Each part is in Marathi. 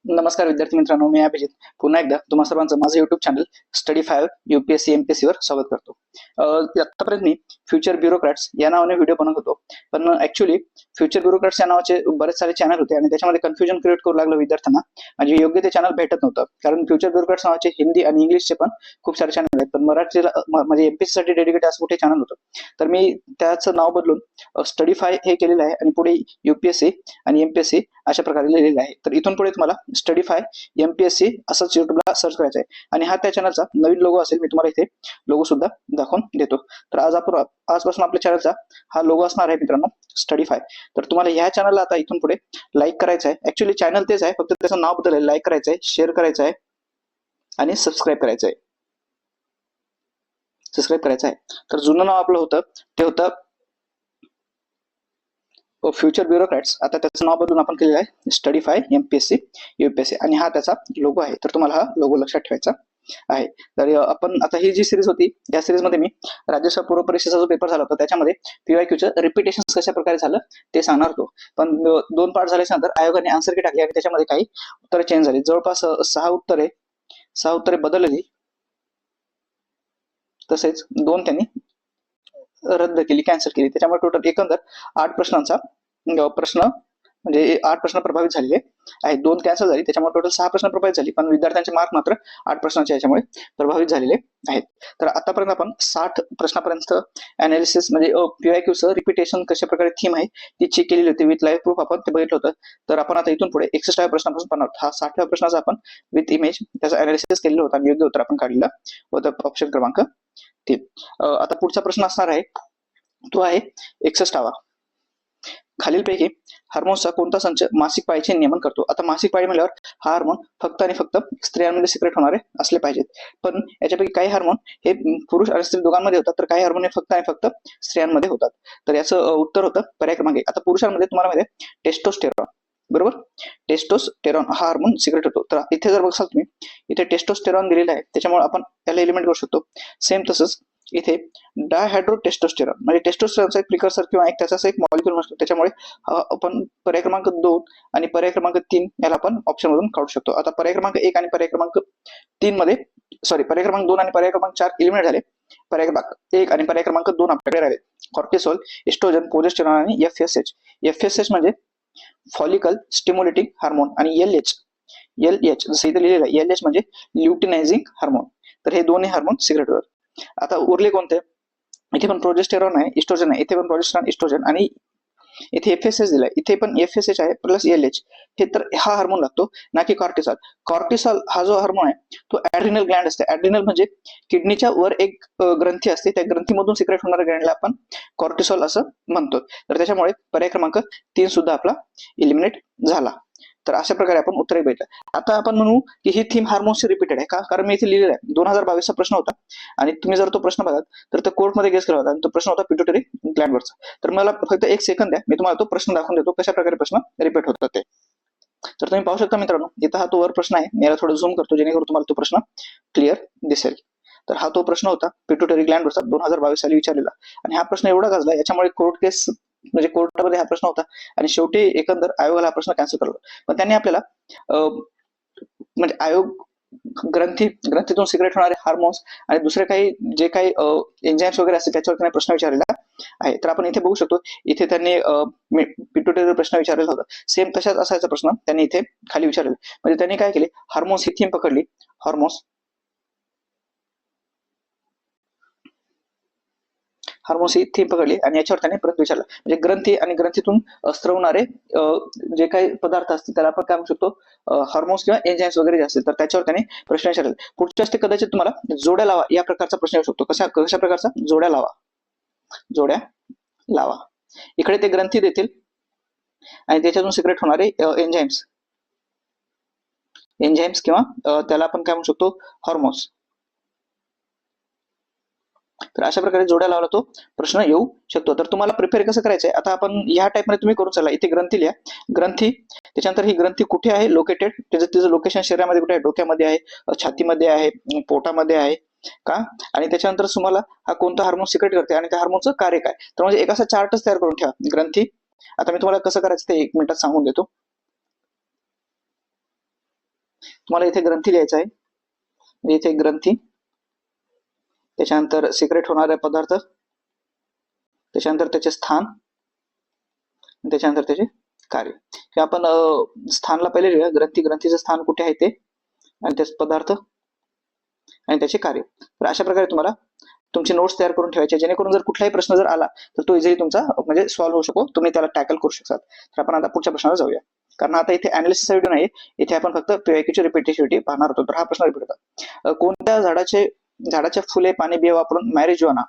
नमस्कार विद्यार्थी मित्रांनो, मी अभिजित पुन्हा एकदा तुम्हा सर्वांचं माझं YouTube channel study 5 UPSC MPSC वर स्वागत करतो. आतापर्यंत मी फ्युचर ब्युरोक्रॅट्स या नावाने व्हिडिओ बनवत होतो, पण ऍक्च्युली फ्युचर ब्युरोक्रॅट्स या नावाचे बरेच सारे चॅनल होते आणि त्याच्यामध्ये कन्फ्युजन क्रिएट करू लागलं विद्यार्थ्यांना. म्हणजे योग्य ते चॅनल भेटत नव्हतं, कारण फ्युचर ब्युरोक्रॅट्स नावाचे हिंदी आणि इंग्लिशचे पण खूप सारे चॅनल आहेत, पण मराठीला म्हणजे MPSC साठी डेडिकेट असं कुठे चॅनल होतं. तर मी त्याचं नाव बदलून स्टडी 5 हे केलेलं आहे आणि पुढे UPSC आणि MPSC अशा प्रकारे लिहिलेलं आहे. तर इथून पुढे तुम्हाला स्टडी 5 MPSC असंच युट्यूबला सर्च करायचं आहे आणि हा त्या चॅनलचा नवीन लोगो असेल. मी तुम्हाला इथे लोगो सुद्धा दाखवून देतो. तर आजपासून आपल्या चॅनलचा हा लोगो असणार आहे मित्रांनो, स्टडी 5. तर तुम्हाला ह्या चॅनलला आता इथून पुढे लाईक करायचं आहे. ऍक्च्युली चॅनल तेच आहे, फक्त त्याचं नाव बदललं. लाईक करायचं आहे, शेअर करायचं आहे आणि सबस्क्राईब करायचं आहे. तर जुनं नाव आपलं होतं ते होतं फ्युचर ब्युरोक्रॅट्स. आता त्याचं नाव बदलून आपण केलेलं आहे स्टडी 5 MPSC UPSC आणि हा त्याचा लोगो आहे. तर तुम्हाला हा लोगो लक्षात ठेवायचा आहे. तर आपण आता ही जी सिरीज होती, या सिरीजमध्ये मी राज्यसभा पूर्व परीक्षेचा जो पेपर झाला होता त्याच्यामध्ये PYQचं रिपिटेशन कशा प्रकारे झालं ते सांगणार होतो. पण 2 पार्ट झाल्याच्या नंतर आयोगाने आन्सर की टाकली आणि त्याच्यामध्ये काही उत्तरे चेंज झाली. जवळपास 6 उत्तरे बदलली, तसेच 2 त्यांनी रद्द केली, कॅन्सल केली. त्याच्यामुळे टोटल एकंदर 8 प्रश्नांचा प्रश्न म्हणजे 8 प्रश्न प्रभावित झालेले आहेत. 2 कॅन्सल झाली, त्याच्यामुळे टोटल 6 प्रश्न प्रभावित झाली, पण विद्यार्थ्यांचे मार्क मात्र 8 प्रश्नांच्या याच्यामुळे प्रभावित झालेले आहेत. तर आतापर्यंत आपण 60 प्रश्नापर्यंत अनालिसिस म्हणजे PYQचं रिपिटेशन कशा प्रकारे थीम आहे ती चेक केलेली होती. विथ लाईव्ह प्रूफ आपण ते बघितलं होतं. तर आपण आता इथून पुढे 61व्या प्रश्नापासून पाहणार आहोत. हा 60व्या प्रश्नाचा आपण विथ इमेज त्याचं अनालिसिस केलेलं होतं आणि योग्य उत्तर आपण काढलेलं होतं, ऑप्शन क्रमांक 3. आता पुढचा प्रश्न असणार आहे, तो आहे 61वा. खालीलपैकी हार्मोन्सचा कोणता संच मासिक पाळीचे नियमन करतो? आता मासिक पाळी म्हणल्यावर हा हार्मोन फक्त आणि फक्त स्त्रियांमध्ये सिक्रेट होणारे असले पाहिजेत, पण याच्यापैकी काही हार्मोन हे पुरुष आणि स्त्री दोघांमध्ये होतात, तर काही हार्मोन हे फक्त आणि फक्त स्त्रियांमध्ये होतात. तर याचं उत्तर होतं पर्याय क्रमांक 1. आता पुरुषांमध्ये तुम्हाला माहिती आहे टेस्टोस्टेरॉन, बरोबर. टेस्टोस्टेरॉन हा हार्मोन सिक्रेट होतो. तर इथे जर बघाल तुम्ही, इथे टेस्टोस्टेरॉन दिलेला आहे, त्याच्यामुळे आपण त्याला एलिमेंट करू शकतो. सेम तसंच इथे डायहायड्रोटेस्टोस्टेरॉन म्हणजे टेस्टोस्टेरॉनचा एक प्रिकर्सर किंवा एक त्याचा एक मॉलिक्युल असतो, त्याच्यामुळे आपण पर्याय क्रमांक 2 आणि पर्याय क्रमांक 3 याला आपण ऑप्शन मधून काढू शकतो. आता पर्याय क्रमांक 1 आणि पर्याय क्रमांक 3 मध्ये पर्याय क्रमांक 2 आणि पर्याय क्रमांक 4 एलिमिनेट झाले. पर्याय क्रमांक 1 आणि पर्याय क्रमांक 2 आपल्याकडे राहिले. कॉर्टिसोल, एस्ट्रोजन, प्रोजेस्टेरॉन आणि FSH म्हणजे फॉलिकल स्टिम्युलेटिंग हार्मोन आणि LH जसं इथे लिहिलेलं आहे, LH म्हणजे ल्युटिनायझिंग हार्मोन. तर हे दोन्ही हार्मोन सिक्रेट होतात. आता उरले कोणते? इथे पण प्रोजेस्टेरॉन आहे, इस्ट्रोजन आहे, इथे पण प्रोजेस्टेरॉन, इस्ट्रोजन आणि इथे FSH दिलाय, इथे पण FSH आहे प्लस LH. हे तर हा हार्मोन लागतो, ना की कॉर्टिसॉल. कॉर्टिसॉल हा जो हार्मोन आहे तो ऍड्रिनल ग्लँड असते. ऍड्रिनल म्हणजे किडनीच्या वर एक ग्रंथी असते, त्या ग्रंथीमधून सिक्रेट होणाऱ्या ग्लँडला आपण कॉर्टिसॉल असं म्हणतो. तर त्याच्यामुळे पर्याय क्रमांक 3 सुद्धा आपला इलिमिनेट झाला. तर अशा प्रकारे आपण उत्तरे भेटलं. आता आपण म्हणू की ही थीम हार्मोन्सची रिपीटेड आहे का? कारण मी इथे लिहिलेलं आहे 2022 चा प्रश्न होता आणि तुम्ही जर तो प्रश्न बघाल तर तो कोर्टमध्ये गेस केला होता आणि तो प्रश्न होता पिट्युटरी ग्लँडवरचा. तर मला फक्त 1 सेकंद द्या, मी तुम्हाला तो प्रश्न दाखवून देतो कशा प्रकारे प्रश्न रिपीट होतात ते. तर तुम्ही पाहू शकता मित्रांनो, इथं हा तो वर प्रश्न आहे. मी याला थोडं झूम करतो जेणेकरून तुम्हाला तो प्रश्न क्लिअर दिसेल. तर हा तो प्रश्न होता पिट्युटरी ग्लँडवरचा 2022 साली विचारलेला आणि हा प्रश्न एवढा गाजला, याच्यामुळे कोर्ट केस म्हणजे कोर्टामध्ये हा प्रश्न होता आणि शेवटी एकंदर आयोगाला हा प्रश्न कॅन्सल करला. पण त्यांनी आपल्याला म्हणजे आयोग ग्रंथीतून सिक्रेट होणारे हार्मोन्स आणि दुसरे काही जे काही एन्झाइम्स वगैरे असते त्याच्यावर त्यांनी प्रश्न विचारलेला आहे. तर आपण इथे बघू शकतो, इथे त्यांनी पिट्युटरी प्रश्न विचारलेला होता. सेम तशाच असायचा प्रश्न त्यांनी इथे खाली विचारलेला. म्हणजे त्यांनी काय केले, हार्मोन्स ही थीम पकडली, हार्मोन्स ही थीम पकडली आणि याच्यावर त्यांनी परत विचारलं. म्हणजे ग्रंथी आणि ग्रंथीतून स्त्रवणारे जे काही पदार्थ असतील त्याला आपण काय म्हणू शकतो, हार्मोन्स किंवा एन्झाइम्स वगैरे जे असतील, तर त्याच्यावर त्यांनी प्रश्न विचारले. पुढच्या असते कदाचित तुम्हाला जोड्या लावा या प्रकारचा प्रश्न येऊ शकतो. कशा प्रकारचा? जोड्या लावा. इकडे ते ग्रंथी देतील आणि त्याच्यातून सिक्रेट होणारे एन्झाइम्स किंवा त्याला आपण काय म्हणू शकतो, हार्मोन्स. तर अशा प्रकारे जोड्या लावला तो प्रश्न येऊ शकतो. तर तुम्हाला प्रिपेअर कसं करायचंय, आता आपण या टाइपमध्ये तुम्ही करून चला. इथे ग्रंथी लिहा, ग्रंथी, त्याच्यानंतर ही ग्रंथी कुठे आहे लोकेटेड, तिचं लोकेशन शरीरामध्ये कुठे आहे, डोक्यामध्ये आहे, छातीमध्ये आहे, पोटामध्ये आहे का, आणि त्याच्यानंतर तुम्हाला हा कोणता हार्मोन सिक्रेट करते आणि त्या हार्मोनचं कार्य काय. तर म्हणजे एक असा चार्टच तयार करून ठेवा. ग्रंथी, आता मी तुम्हाला कसं करायचं ते 1 मिनिटात सांगून देतो. तुम्हाला इथे ग्रंथी लिहायचा आहे, म्हणजे इथे ग्रंथी, त्याच्यानंतर सिक्रेट होणारे पदार्थ, त्याच्यानंतर त्याचे स्थान, त्याच्यानंतर त्याचे कार्य. आपण स्थानला पहिले लिहूया, ग्रंथीचं स्थान कुठे आहे ते, आणि त्याचे पदार्थ आणि त्याचे कार्य. तर अशा प्रकारे तुम्हाला तुमची नोट्स तयार करून ठेवायचे, जेणेकरून जर कुठलाही प्रश्न जर आला तर तो इझिली तुमचा म्हणजे सॉल्व्ह होऊ शकतो, तुम्ही त्याला टॅकल करू शकता. तर आपण आता पुढच्या प्रश्नाला जाऊया, कारण आता इथे अनालिसिसचा व्हिडिओ नाही, इथे आपण फक्त पीवायक्यूची रिपिटेटिव्हिटी पाहणार होतो. तर हा प्रश्न रिपीट होता, कोणत्या झाडाच्या फुले पाणी बिया वापरून मॅरिजुआना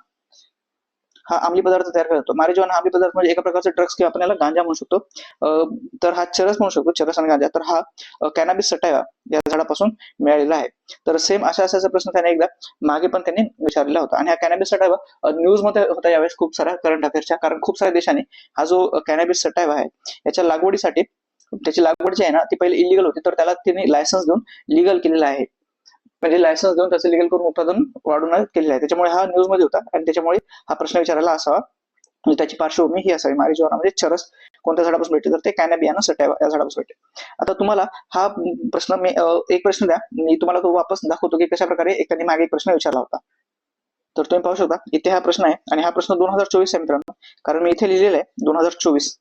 हा अंमली पदार्थ तयार करतो. मॅरिजुआना अंमली पदार्थ म्हणजे एका प्रकारचा ड्रग्स किंवा आपण याला गांजा म्हणू शकतो. तर हा चरस म्हणू शकतो, चरस आणि गांजा. तर हा कॅनॅबिस सटायवा या झाडापासून मिळालेला आहे. तर सेम असा प्रश्न त्याने एकदा मागे पण त्यांनी विचारलेला होता. आणि हा कॅनॅबिस सटायवा न्यूज मध्ये होता यावेळेस खूप साऱ्या करंट अफेअर्सच्या, कारण खूप साऱ्या देशांनी हा जो कॅनॅबिस सटायवा आहे याच्या लागवडीसाठी, त्याची लागवड जी आहे ना ती पहिले इलिगल होती, तर त्याला त्यांनी लायसन्स देऊन लिगल केलेला आहे, म्हणजे लायसन्स देऊन त्याचं लिगल करून उत्पादन वाढवण्यात केलेलं आहे. त्याच्यामुळे हा न्यूज मध्ये होता आणि त्याच्यामुळे हा प्रश्न विचारायला असावा, म्हणजे त्याची पार्श्वभूमी ही असावी. मॅरिजुआना म्हणजे चरस कोणत्या झाडापासून भेटते, तर ते कॅनॅबियाना सटायवा या झाडापासून भेटते. आता तुम्हाला हा प्रश्न मी एक प्रश्न द्या, मी तुम्हाला तो वापस दाखवतो की कशा प्रकारे एकाने मागे एक प्रश्न विचारला होता. तर तुम्ही पाहू शकता इथे हा प्रश्न आहे, आणि हा प्रश्न 2024 आहे मित्रांनो, कारण मी इथे लिहिलेला आहे 2024.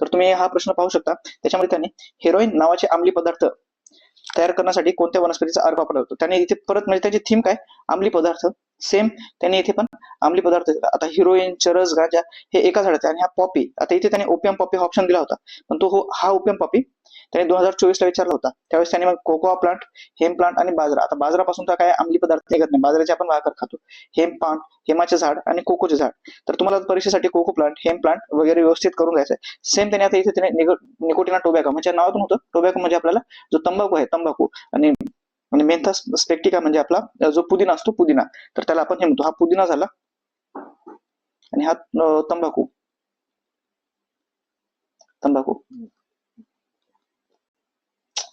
तर तुम्ही हा प्रश्न पाहू शकता, त्याच्यामध्ये त्यांनी हेरोईन नावाचे अंमली पदार्थ तयार करण्यासाठी कोणत्या वनस्पतीचा अर्क वापरला जातो. त्याने इथे परत म्हणजे त्याची थीम काय, अंमली पदार्थ. सेम त्यांनी इथे पण अंमली पदार्थ. आता हिरोईन, चरस, गांजा हे एका झाडाचे, आणि हा पॉपी, आता इथे त्याने ओपियम पॉपी हा ऑप्शन दिला होता, पण तो हा ओपियम पॉपी त्याने 2024 ला विचारला होता. त्यावेळेस त्याने मग कोकोआ प्लांट, हेम प्लांट आणि बाजरा. आता बाजरापासून तर काय अंमली पदार्थ निघत नाही, बाजऱ्याचे आपण भाकर खातो. हेम प्लांट, हेमाचे झाड आणि कोकोचे झाड. तर तुम्हाला परीक्षेसाठी कोको प्लांट, हेम प्लांट वगैरे व्यवस्थित करून घ्यायचं. सेम त्याने आता इथे त्याने निकोटिना टोबॅको, म्हणजे नावातून होतं टोबॅको म्हणजे आपल्याला जो तंबाखू आहे तंबाखू, आणि मेंथस स्पेक्टिका म्हणजे आपला जो पुदिना असतो पुदिना, तर त्याला आपण हे म्हणतो. हा पुदिना झाला आणि हा तंबाखू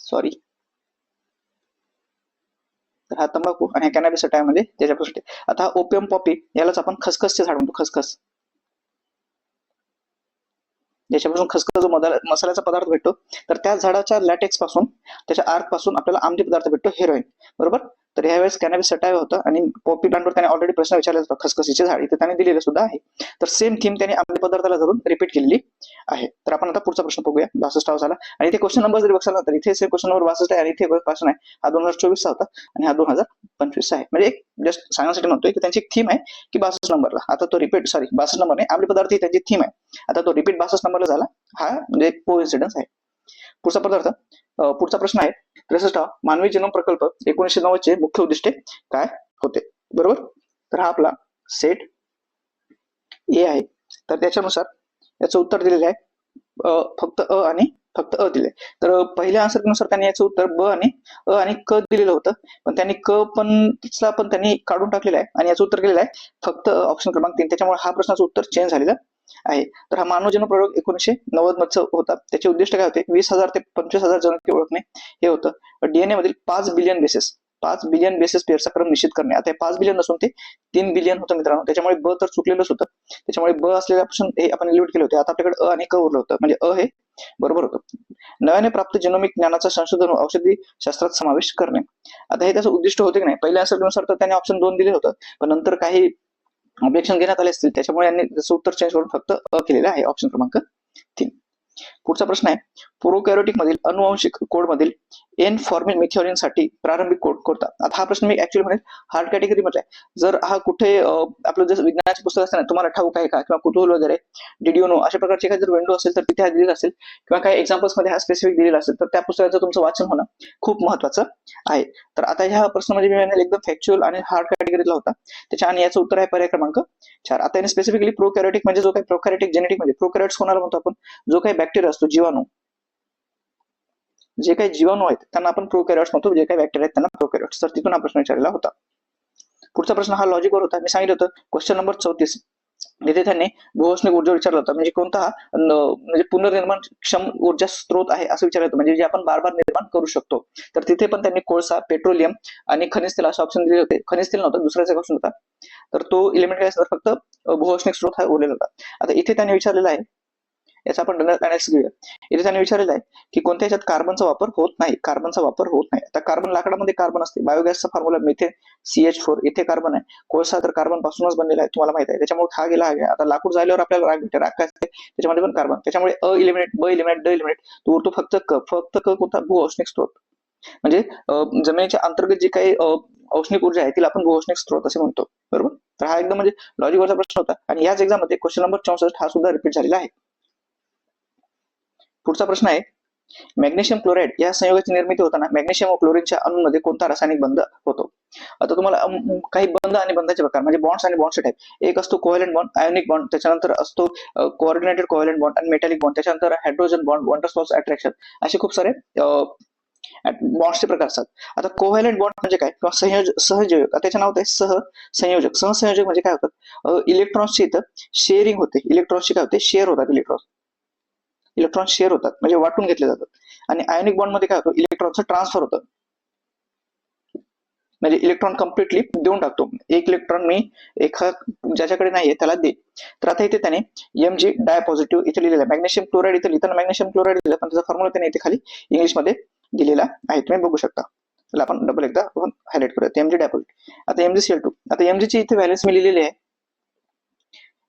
सॉरी, तर हा तंबाखू आणि कॅनॅबिस सटायमध्ये त्याच्यापासून. आता हा ओपियम पॉपी यालाच आपण खसखसचे झाड म्हणतो, खसखस, ज्याच्यापासून खसखस जो मसाल्याचा पदार्थ भेटतो. तर त्या झाडाच्या लॅटेक्स पासून, त्याच्या आर्क पासून आपल्याला अंमली पदार्थ भेटतो हेरोईन, बरोबर. तर यावेळेस कॅनॅबिस सटायवा होता, आणि पॉपी प्लांटवर त्याने ऑलरेडी प्रश्न विचारला होता, खसखसीचे झाड इथे त्याने दिलेलं सुद्धा आहे. तर सेम थीम त्याने अंमली पदार्थाला धरून रिपीट केलेली आहे. तर आपण आता पुढचा प्रश्न बघूया, 62 झाला. आणि इथे क्वेश्चन नंबर जरी बघायला तर इथे सेम क्वेश्चन नंबर 62 आहे, आणि इथे क्वेश्चन आहे हा 2024 चा होता आणि हा 2025 आहे. म्हणजे एक जस्ट सांगण्यासाठी म्हणतोय की त्यांची एक थीम आहे की 62 नंबरला, आता तो रिपीट, सॉरी 62 नंबर नाही, अंमली पदार्थ ही त्यांची थीम आहे, आता तो रिपीट 62 नंबरला झाला. हा म्हणजे कोइन्सिडन्स आहे. पुढचा प्रश्न आहे 63. मानवी जीनोम प्रकल्प 1990 चे मुख्य उद्दिष्टे काय होते, बरोबर. तर हा आपला सेट ए आहे. तर त्याच्यानुसार याचं उत्तर दिलेलं आहे फक्त अ दिले. तर पहिल्या आन्सरनुसार त्यांनी याचं उत्तर ब आणि क दिलेलं होतं, पण त्यांनी क पण त्यांनी काढून टाकलेलं आहे, आणि याचं उत्तर केलेलं आहे फक्त ऑप्शन क्रमांक 3. त्याच्यामुळे हा प्रश्नाचं उत्तर चेंज झालेलं आहे. तर हा मानव जीनोम प्रयोग 1990 मध्ये होता. त्याचे उद्दिष्ट काय होते, 20,000 ते 25,000 जनुके ओळखणे हे होतं. डीएनए मधील 5 बिलियन बेसेस पेअरचा क्रम निश्चित करणे. आता 5 बिलियन नसून ते 3 बिलियन होतं मित्रांनो, त्याच्यामुळे ब तर चुकलेलंच होतं, त्याच्यामुळे ब असलेल्यापासून हे आपण एलिमिनेट केले होते. आता आपल्याकडे अ आणि क उरलं होतं, म्हणजे अ हे बरोबर होतं. नव्याने प्राप्त जेनोमिक ज्ञानाचा संशोधन व औषधी शास्त्रात समावेश करणे. आता हे त्याचं उद्दिष्ट होते की नाही, पहिल्या आन्सरनुसार तर त्याने ऑप्शन 2 दिले होतं, पण नंतर काही ऑब्जेक्शन घेण्यात आले असतील, त्याच्यामुळे यांनी त्याचं उत्तर चेंज करून फक्त अ केलेलं आहे, ऑप्शन क्रमांक 3. पुढचा प्रश्न आहे प्रोकॅरियोटिक मधील अनुवांशिक कोड मधील एन फॉर्मिल मिथिओनिन साठी प्रारंभिक कोड कोणता. आता हा प्रश्न मी ऍक्च्युअली म्हणेल हार्ड कॅटेगरी म्हटलाय. जर हा कुठे आपलं जसं विज्ञानाचे पुस्तक असतं ना, तुम्हाला ठाऊक आहे का, किंवा कुतूहल वगैरे, डिड यू नो, अशा प्रकारचे काही जर विंडो असेल तर तिथे हा दिलेला असेल, किंवा काही एक्झाम्पल्स मध्ये हा स्पेसिफिक दिलेला असेल, तर त्या पुस्तकाचं तुमचं वाचन होणं खूप महत्वाचं आहे. तर आता ह्या प्रश्नामध्ये मी म्हणेल एकदम फॅक्च्युअल आणि हार्ड कॅटेगरीला होता त्याच्या, आणि याचं उत्तर आहे पर्याय क्रमांक 4. आता याने स्पेसिफिकली प्रोकॅरियोटिक म्हणजे जो काही प्रोकॅरियोटिक जेनेटिक म्हणजे प्रोकॅरियोट्स कोणाला म्हणतो आपण, जो काही बॅक्टेरिया असतो, जीवाणू, जे काही जीवाणू आहेत त्यांना आपण प्रोकॅरियोट्स म्हणतो, जे काही बॅक्टेरिया आहेत त्यांना प्रोकॅरियोट्स. तर तिथून हा प्रश्न विचारलेला होता. पुढचा प्रश्न हा लॉजिकवर होता, मी सांगितलं होतं क्वेश्चन नंबर 34. तिथे त्यांनी भूऔष्णिक ऊर्जा विचारला होता, म्हणजे कोणता म्हणजे पुनर्निर्माण क्षम ऊर्जा स्त्रोत आहे असं विचारलं होतं, म्हणजे जे आपण बार निर्माण करू शकतो. तर तिथे पण त्यांनी कोळसा, पेट्रोलियम आणि खनिज तेल असे ऑप्शन दिले होते. खनिज तेल नव्हतं, दुसऱ्याचा ऑप्शन होता, तर तो एलिमेंट काय असतं, फक्त भूऔष्णिक स्त्रोत हा उरलेला होता. आता इथे त्यांनी विचारलेला आहे याचा आपण अनालिसिस घेऊया. इथे त्याने विचारलेलं आहे की कोणत्या ह्याच्यात कार्बनचा वापर होत नाही, कार्बनचा वापर होत नाही. आता कार्बन लाकडामध्ये कार्बन असते, बायोगॅसचा फॉर्म्युला मिथेन CH4, इथे कार्बन आहे, कोळसा तर कार्बन पासूनच बनलेला आहे तुम्हाला माहित आहे, त्याच्यामुळे हा गेला आता लाकूड जायल्यावर आपल्याला राख भेटते, राख काय असते त्याच्यामध्ये पण कार्बन, त्याच्यामुळे अ इलिमिनेट, ब इलिमिनेट, ड इलिमिनेट, तो उरतो फक्त क कोणता भूऔष्णिक स्त्रोत, म्हणजे जमिनीच्या अंतर्गत जी काही औष्णिक ऊर्जा आहे तिला आपण भूऔष्णिक स्त्रोत असे म्हणतो, बरोबर. तर हा एकदम म्हणजे लॉजिकवरचा प्रश्न होता आणि याच एक्झाम मध्ये क्वेश्चन नंबर 64 हा सुद्धा रिपीट झालेला आहे. पुढचा प्रश्न आहे, मॅग्नेशियम क्लोराईड या संयोगाची निर्मिती होताना मॅग्नेशियम व क्लोरीनच्या अणूंमध्ये कोणता रासायनिक बंध होतो. आता तुम्हाला काही बंध आणि बंधाचे प्रकार म्हणजे बॉन्ड्स आणि बॉन्डचे टाईप, एक असतो कोव्हॅलेंट बॉन्ड, आयोनिक बॉन्ड, त्याच्यानंतर असतो कोऑर्डिनेटेड कोव्हॅलेंट बॉन्ड आणि मेटॅलिक बॉन्ड, त्याच्यानंतर hydrogen bond, water source attraction, असे खूप सारे बॉन्ड्सचे प्रकार असतात. आता कोव्हॅलेंट बॉन्ड म्हणजे काय किंवा सहजीवक, त्याचं नाव आहे सहसंयोजक. सहसंयोजक म्हणजे काय होतात, इलेक्ट्रॉन्सची इथं शेअरिंग होते, इलेक्ट्रॉन्सची काय होते, शेअर होतात, इलेक्ट्रॉन शेअर होतात म्हणजे वाटून घेतले जातात. आणि आयोनिक बॉन्ड मध्ये काय होतं, इलेक्ट्रॉनचं ट्रान्सफर होतं, म्हणजे इलेक्ट्रॉन कम्प्लिटली देऊन टाकतो, एक इलेक्ट्रॉन मी ज्याच्याकडे नाहीये त्याला दे. तर आता इथे त्याने Mg डाय पॉझिटिव्ह इथे लिहिलेलं आहे, मॅग्नेशियम क्लोराईड इथे लिहिताना मॅग्नेशियम क्लोराईड दिलं, पण त्याचा फॉर्म्युला त्याने इथे खाली इंग्लिशमध्ये दिलेला आहे, तुम्ही बघू शकता. त्याला आपण डबल एकदा हायलाइट करूया, Mg डाय पॉझिटिव्ह. आता MgCl2, आता Mg ची इथे व्हॅलेन्स मी लिहिलेली आहे,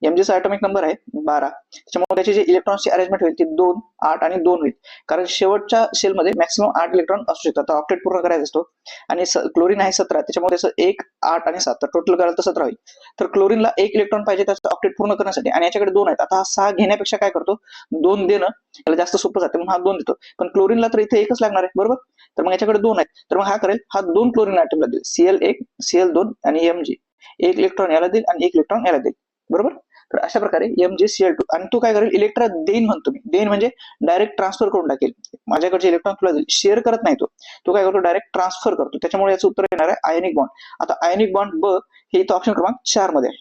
Mg चा ॲटॉमिक नंबर आहे 12, त्याच्यामुळे त्याची जे इलेक्ट्रॉनची अरेंजमेंट होईल ती 2, 8 आणि 2 होईल, कारण शेवटच्या सेलमध्ये मॅक्सिमम 8 इलेक्ट्रॉन असू शकतात, ऑक्टेट पूर्ण करायचा असतो. आणि क्लोरीन आहे 17, त्याच्यामुळे त्याचं 1, 8 आणि 7 तर टोटल करायला तर 17 होईल. तर क्लोरीनला 1 इलेक्ट्रॉन पाहिजे त्याचं ऑक्टेट पूर्ण करण्यासाठी आणि याच्याकडे 2 आहेत. आता हा 6 घेण्यापेक्षा काय करतो, 2 देणं त्याला जास्त सोपं जाते म्हणून हा 2 देतो, पण क्लोरीनला तर इथे एकच लागणार आहे, बरोबर. तर मग याच्याकडे 2 आहेत, तर मग हा करेल, हा 2 क्लोरीन ॲटमला देईल, Cl1 Cl2 आणि Mg, 1 इलेक्ट्रॉन याला देईल आणि 1 इलेक्ट्रॉन याला देईल, बरोबर. तर अशा प्रकारे MgCl2 आणि तो काय करेल, इलेक्ट्रॉन देईन म्हणतो मी, देईन म्हणजे डायरेक्ट ट्रान्सफर करून टाकेल, माझ्याकडचे इलेक्ट्रॉन तुला देईल, शेअर करत नाही तो काय करतो, डायरेक्ट ट्रान्सफर करतो, त्याच्यामुळे याचं उत्तर येणार आहे आयनिक बॉन्ड. आता आयनिक बॉन्ड ब हे इथं ऑप्शन क्रमांक 4 मध्ये आहे,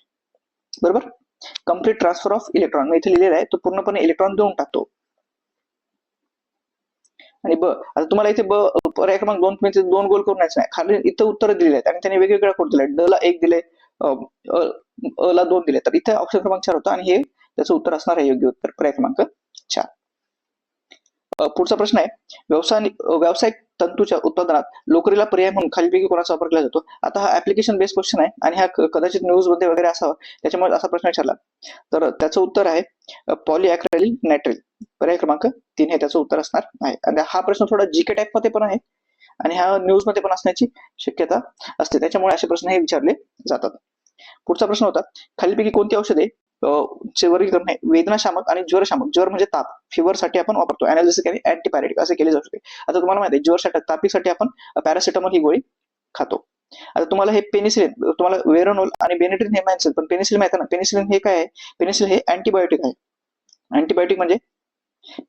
बरोबर. कम्प्लीट ट्रान्सफर ऑफ इलेक्ट्रॉन मी इथे लिहिलेला आहे, तो पूर्णपणे इलेक्ट्रॉन देऊन टाकतो. आणि ब आता तुम्हाला इथे पर्याय क्रमांक 2 तुम्ही 2 गोल करून नाही, खाली इथं उत्तर दिले आहेत आणि त्याने वेगवेगळ्या कोड दिले, ड ला 1 दिले, अ ला 2 दिले, तर इथे ऑप्शन क्रमांक 4 होता आणि हे त्याचं उत्तर असणार आहे योग्य उत्तर, पर्याय क्रमांक 4. पुढचा प्रश्न आहे, व्यावसायिक तंतूच्या उत्पादनात लोकरीला पर्याय म्हणून खालीलपैकी कोणाचा वापर केला जातो. आता हा ऍप्लिकेशन बेस्ड क्वेश्चन आहे आणि हा कदाचित न्यूज मध्ये वगैरे असावा, त्याच्यामुळे असा प्रश्न विचारला. तर त्याचं उत्तर आहे पॉलीअॅक्रेलिल नायट्रिल, पर्याय क्रमांक 3 हे त्याचं उत्तर असणार आहे. आणि हा प्रश्न थोडा जीके टाईप मध्ये पण आहे आणि हा न्यूज मध्ये पण असण्याची शक्यता असते, त्याच्यामुळे असे प्रश्न हे विचारले जातात. पुढचा प्रश्न होता, खालीलपैकी कोणती औषधे चे वर्गीकरण आहे वेदनाशामक आणि ज्वरशामक, ज्वर म्हणजे ताप, फिवर साठी आपण वापरतो, अनालिसिस आणि अँटीपायरेटिक असे केले जाऊ शकते. आता तुम्हाला माहिती आहे ज्वरसाठी, तापीसाठी आपण पॅरासिटामॉल ही गोळी खातो. आता तुम्हाला हे पेनिसिलिन, तुम्हाला वेरोनोल आणि बेनेड्रिन हे माहिती, पण पेनिसिलिन माहिती ना, पेनिसिलिन हे काय आहे, पेनिसिलिन हे अँटीबायोटिक आहे. अँटीबायोटिक म्हणजे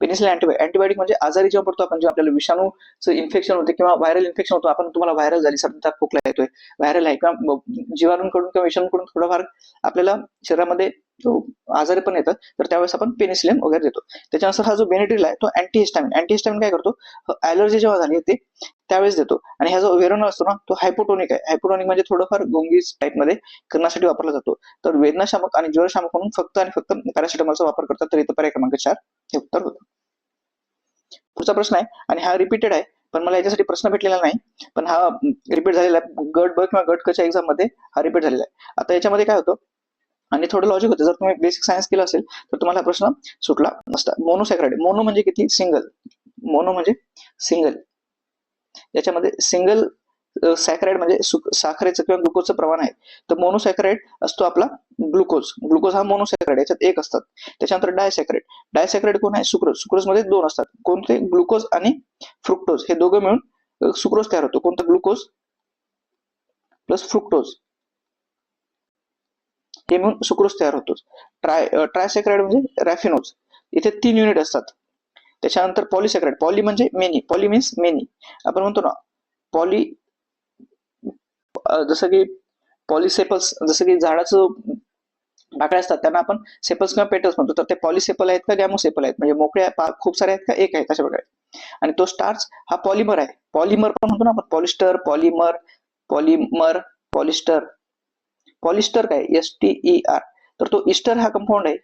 पेनिसिलिन अँटीबायोटिक म्हणजे आजारी जेव्हा पडतो आपण, जेव्हा आपल्याला विषाणूचं इन्फेक्शन होते किंवा व्हायरल इन्फेक्शन होतो, आपण तुम्हाला व्हायरल झाली, सर्दी खोकला येतोय, व्हायरल आहे किंवा जीवाणूंकडून किंवा विषाणूकडून थोडंफार आपल्याला शरीरामध्ये आजारी पण येतात, तर त्यावेळेस आपण पेनिसिलिन वगैरे देतो. त्याच्यानंतर हा जो बेनेड्रिल आहे तो अँटीहिस्टामिन काय करतो, ॲलर्जी जेव्हा झाली होती त्यावेळेस देतो. आणि हा जो वेरोनॉल असतो ना तो हायपोटोनिक आहे, हायपोटोनिक म्हणजे थोडंफार गोंगीज टाईप मध्ये करण्यासाठी वापरला जातो. तर वेदनाशामक आणि ज्वरशामक म्हणून फक्त आणि फक्त पॅरासिटामॉलचा वापर करतात, तर इथं पर्याय क्रमांक 4 हे उत्तर होतं. पुढचा प्रश्न आहे आणि हा रिपीटेड आहे, पण मला याच्यासाठी प्रश्न भेटलेला नाही, पण हा रिपीट झालेला आहे गट ब किंवा गट क च्या एक्झाम मध्ये हा रिपीट झालेला आहे. आता याच्यामध्ये काय होतं आणि थोडं लॉजिक होतं, जर तुम्ही बेसिक सायन्स केलं असेल तर तुम्हाला हा प्रश्न सुटला नसता. मोनोसॅक्रॅइड, मोनो म्हणजे किती, सिंगल, मोनो म्हणजे सिंगल, याच्यामध्ये सिंगल सॅक्रॅइड म्हणजे साखरेचं किंवा ग्लुकोजचं प्रमाण आहे. तर मोनोसॅक्रॅइड असतो आपला ग्लुकोज हा मोनोसॅक्रॅइड, याच्यात एक असतात. त्याच्यानंतर डायसॅक्रॅइड कोण आहे, सुक्रोज मध्ये 2 असतात, कोणते, ग्लुकोज आणि फ्रुक्टोज, हे दोघं मिळून सुक्रोज तयार होतो, कोणतं, ग्लुकोज प्लस फ्रुक्टोज हे मिळून सुक्रोज तयार होतो. ट्रायसॅक्रॅइड म्हणजे रॅफिनोज, इथे 3 युनिट असतात. त्याच्यानंतर पॉलीसॅक्रॅइड, पॉली म्हणजे मेनी, पॉली मीन्स मेनी, आपण म्हणतो ना पॉली, जसं की पॉलिसेपल्स, जसं की झाडाचं बाकड्या असतात त्यांना आपण सेपल्स किंवा पेटल्स म्हणतो, तर ते पॉलिसेपल आहेत का गॅमोसेपल आहेत, म्हणजे मोकळ्या खूप सारे आहेत का एक आहेत, अशा प्रकारे. आणि तो स्टार्च हा पॉलिमर आहे, पॉलिमर पण म्हणतो ना आपण, पॉलिस्टर, पॉलिमर, पॉलिस्टर काय STER, तर तो इस्टर हा कंपाऊंड आहे.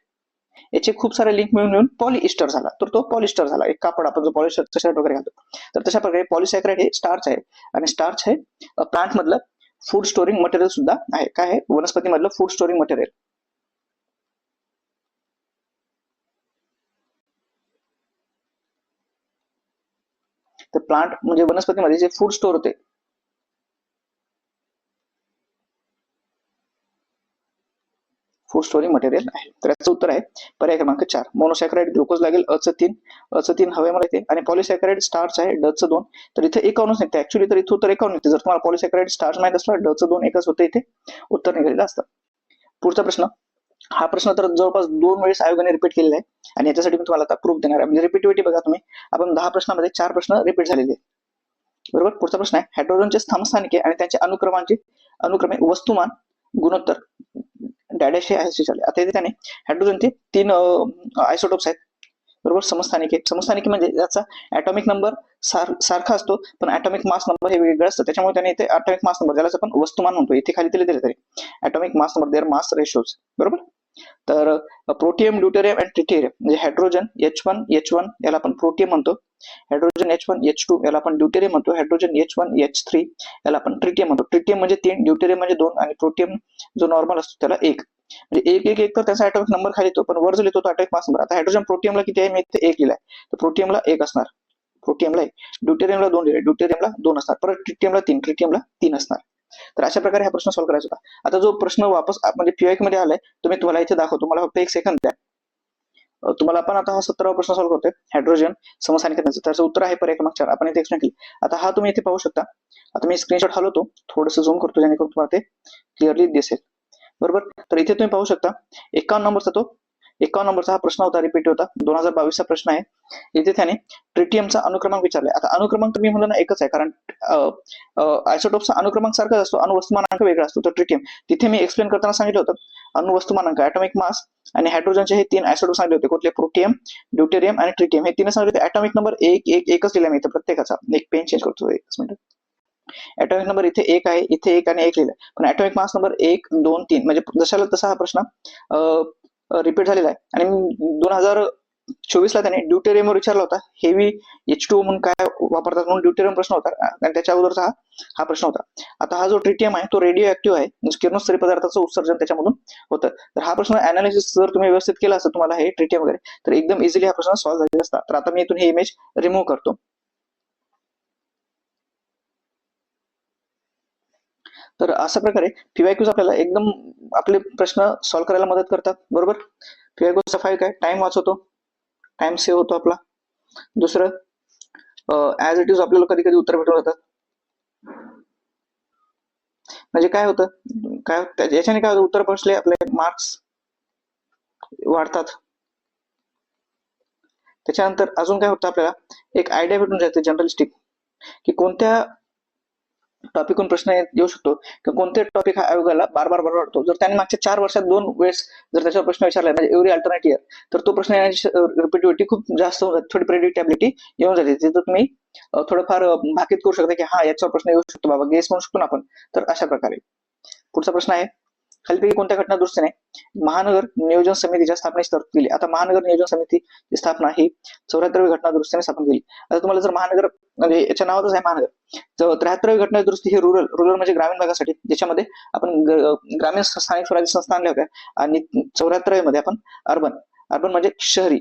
याचे खूप सारे लिंक मिळून मिळून पॉलिइस्टर झाला, तर तो पॉलिस्टर झाला. एक कापड आपण जो पॉलिस्टरचा शर्ट वगैरे घालतो, तर तशा प्रकारे पॉलिसॅकराइड हे स्टार्च आहे, आणि स्टार्च हे प्लांट मधलं फूड स्टोरिंग मटेरियल सुद्धा आहे. काय आहे? वनस्पती मधलं फूड स्टोरिंग मटेरियल. तर प्लांट म्हणजे वनस्पतीमध्ये जे फूड स्टोर होते, फूड स्टोरिंग मटेरियल आहे. तर याचं उत्तर आहे पर्याय क्रमांक 4. मोनोसॅकराइड ग्लुकोज लागेल अ3, अ3 हवेमध्ये येते, आणि पॉलिसॅकराइड स्टार्च आहे ड2. तर इथे एकावन्नच निघते ऍक्च्युली, तर इथं उत्तर 51 निघते. जर तुम्हाला पॉलिसॅकराइड स्टार्च माहित असलं, ड2 एकच होते, इथे उत्तर निघालेलं असतं. पुढचा प्रश्न. हा प्रश्न तर जवळपास 2 वेळेस आयोगाने रिपीट केलेला आहे, आणि याच्यासाठी मी तुम्हाला आता प्रूफ देणार आहे. म्हणजे रिपीटिव्हिटी बघा तुम्ही, आपण 10 प्रश्नामध्ये 4 प्रश्न रिपीट झालेले आहेत. बरोबर. पुढचा प्रश्न आहे, हायड्रोजनचे स्थानस्थानिके आणि त्यांच्या अनुक्रमे वस्तुमान गुणोत्तर डॅडॅश हे आहे. आता इथे त्याने हायड्रोजनचे 3 आयसोटोप्स आहेत. बरोबर. समस्थानिके म्हणजे याचा ऍटॉमिक नंबर सारखा असतो, पण ऍटॉमिक मास नंबर हे वेगळं असतं. त्याच्यामुळे त्याने इथे ऍटॉमिक मास नंबर, ज्याला आपण वस्तुमान म्हणतो, इथे खाली दिले तरी atomic mass number, there mass ratios. बरोबर. तर प्रोटियम, ड्यूटेरियम आणि ट्रिटियम म्हणजे हायड्रोजन H1 याला आपण प्रोटियम म्हणतो, हायड्रोजन H1 H2 याला आपण ड्यूटेरियम म्हणतो, हायड्रोजन H1 H3 याला आपण ट्रिटियम म्हणतो. ट्रिटियम म्हणजे 3, ड्यूटेरियम म्हणजे 2, आणि प्रोटियम जो नॉर्मल असतो त्याला 1. म्हणजे 1 तर त्याचा ऍटॉमिक नंबर खाली येतो, पण वर जो लिहितो तो ऍटॉमिक मास नंबर. आता हायड्रोजन प्रोटियमला किती आहे? मी इथे 1 लिहिलाय, तर प्रोटियमला 1 असणार, प्रोटियमला 1. ड्यूटेरियमला 2 लिहिले, ड्यूटेरियमला 2 असणार. परत ट्रिटियमला 3, ट्रिटियमला 3 असणार. तर अशा प्रकारे हा प्रश्न सॉल्व्ह करायचा होता. आता जो प्रश्न वापस म्हणजे पीवायक्यू मध्ये आलाय, तो मी तुम्हाला इथे दाखवतो. मला फक्त 1 सेकंद द्या. तुम्हाला आपण आता हा 17वा प्रश्न सॉल्व्ह करतोय, हायड्रोजन समस्थानिकांचं. त्याचं उत्तर आहे पर्याय क्रमांक 4. आपण इथे एक्सप्लेन केली. आता हा तुम्ही इथे पाहू शकता. आता मी स्क्रीनशॉट हलवतो, थोडंसं झूम करतो, जेणेकरून तुम्हाला ते क्लिअरली दिसेल. बरोबर. तर इथे तुम्ही पाहू शकता 51 नंबरचा हा प्रश्न होता, रिपीट होता. 2022 चा प्रश्न आहे. इथे त्याने ट्रिटियमचा अनुक्रमांक विचारलाय. आता अनुक्रमांक तर मी म्हणलं ना एकच आहे, कारण आयसोटोपचा अनुक्रमांक सारखाच असतो, अणुवस्तुमानांक वेगळा असतो. तर ट्रिटियम तिथे मी एक्सप्लेन करताना सांगितलं होतं, अणुवस्तुमानांक ॲटॉमिक मास आणि हायड्रोजनचे हे 3 आयसोटोप सांगितले होते. कुठले? प्रोटियम, ड्यूटेरियम आणि ट्रिटियम हे 3 सांगितले होते. ॲटॉमिक नंबर एकच दिला मी इथं प्रत्येकाचा. एक पेन चेंज करतो, 1 मिनिट. ॲटॉमिक नंबर इथे 1 आहे, इथे 1 आणि 1 लिहिलंय, पण ॲटॉमिक मास नंबर 1, 2, 3 म्हणजे जशाला तसा हा प्रश्न रिपीट झालेला आहे. आणि 2024 ला त्याने ड्यूटेरियमवर विचारला होता, हेवी H2O म्हणून काय वापरतात म्हणून ड्यूटेरियम प्रश्न होता, आणि त्याच्या अगोदरचा हा प्रश्न होता. आता हा जो ट्रिटियम आहे तो रेडिओ ऍक्टिव्ह आहे, म्हणजे किरणोत्सर्गी पदार्थाचं उत्सर्जन त्याच्यामधून होतं. तर हा प्रश्न अनालिसिस जर तुम्ही व्यवस्थित केला असतं, तुम्हाला हे ट्रिटियम वगैरे, तर एकदम इझिली हा प्रश्न सॉल्व्ह झालेला असता. तर आता मी इथून हे इमेज रिमूव्ह करतो. तर अशा प्रकारे पीवायक्यूज आपल्याला एकदम आपले प्रश्न सॉल्व्ह करायला मदत करतात. बरोबर. पीवायक्यूचा फायदा काय? टाइम वाचवतो, टाइम सेव्ह होतो आपला. दुसरं, ऍज इट इज आपल्याला कधी कधी उत्तर भेटून जातात. म्हणजे काय होतं, याच्याने काय होतं, उत्तर बसले आपले मार्क्स वाढतात. त्याच्यानंतर अजून काय होतं, आपल्याला एक आयडिया भेटून जाते जनरलिस्टिक, की कोणत्या टॉपिकून प्रश्न येऊ शकतो, की कोणते टॉपिक हा आयोगाला बार बार वाटतो. जर त्यांनी मागच्या 4 वर्षात 2 वेळेस जर त्याच्यावर प्रश्न विचारला, म्हणजे एव्हरी अल्टरनेट इयर, तर तो प्रश्न येण्याची रिपिटिव्हिटी खूप जास्त होऊन जाते, थोडी प्रेडिक्टेबिलिटी येऊन जाते. तिथं तुम्ही थोडंफार भाकीत करू शकता, की हा याच्यावर प्रश्न येऊ शकतो बाबा, गेस म्हणू शकतो ना आपण. तर अशा प्रकारे पुढचा प्रश्न आहे, खालीपैकी कोणत्या घटना दुरुस्तीने महानगर नियोजन समितीच्या स्थापनेची तरतूद केली. आता महानगर नियोजन समितीची स्थापना ही 74वी घटना दुरुस्तीने स्थापन केली. आता तुम्हाला जर महानगर म्हणजे याच्या नावातच आहे महानगर, 73वी घटना दुरुस्ती ही रुरल म्हणजे ग्रामीण भागासाठी, ज्याच्यामध्ये आपण ग्रामीण स्थानिक स्वराज्य संस्था आणल्या होत्या, आणि 74वी मध्ये आपण अर्बन म्हणजे शहरी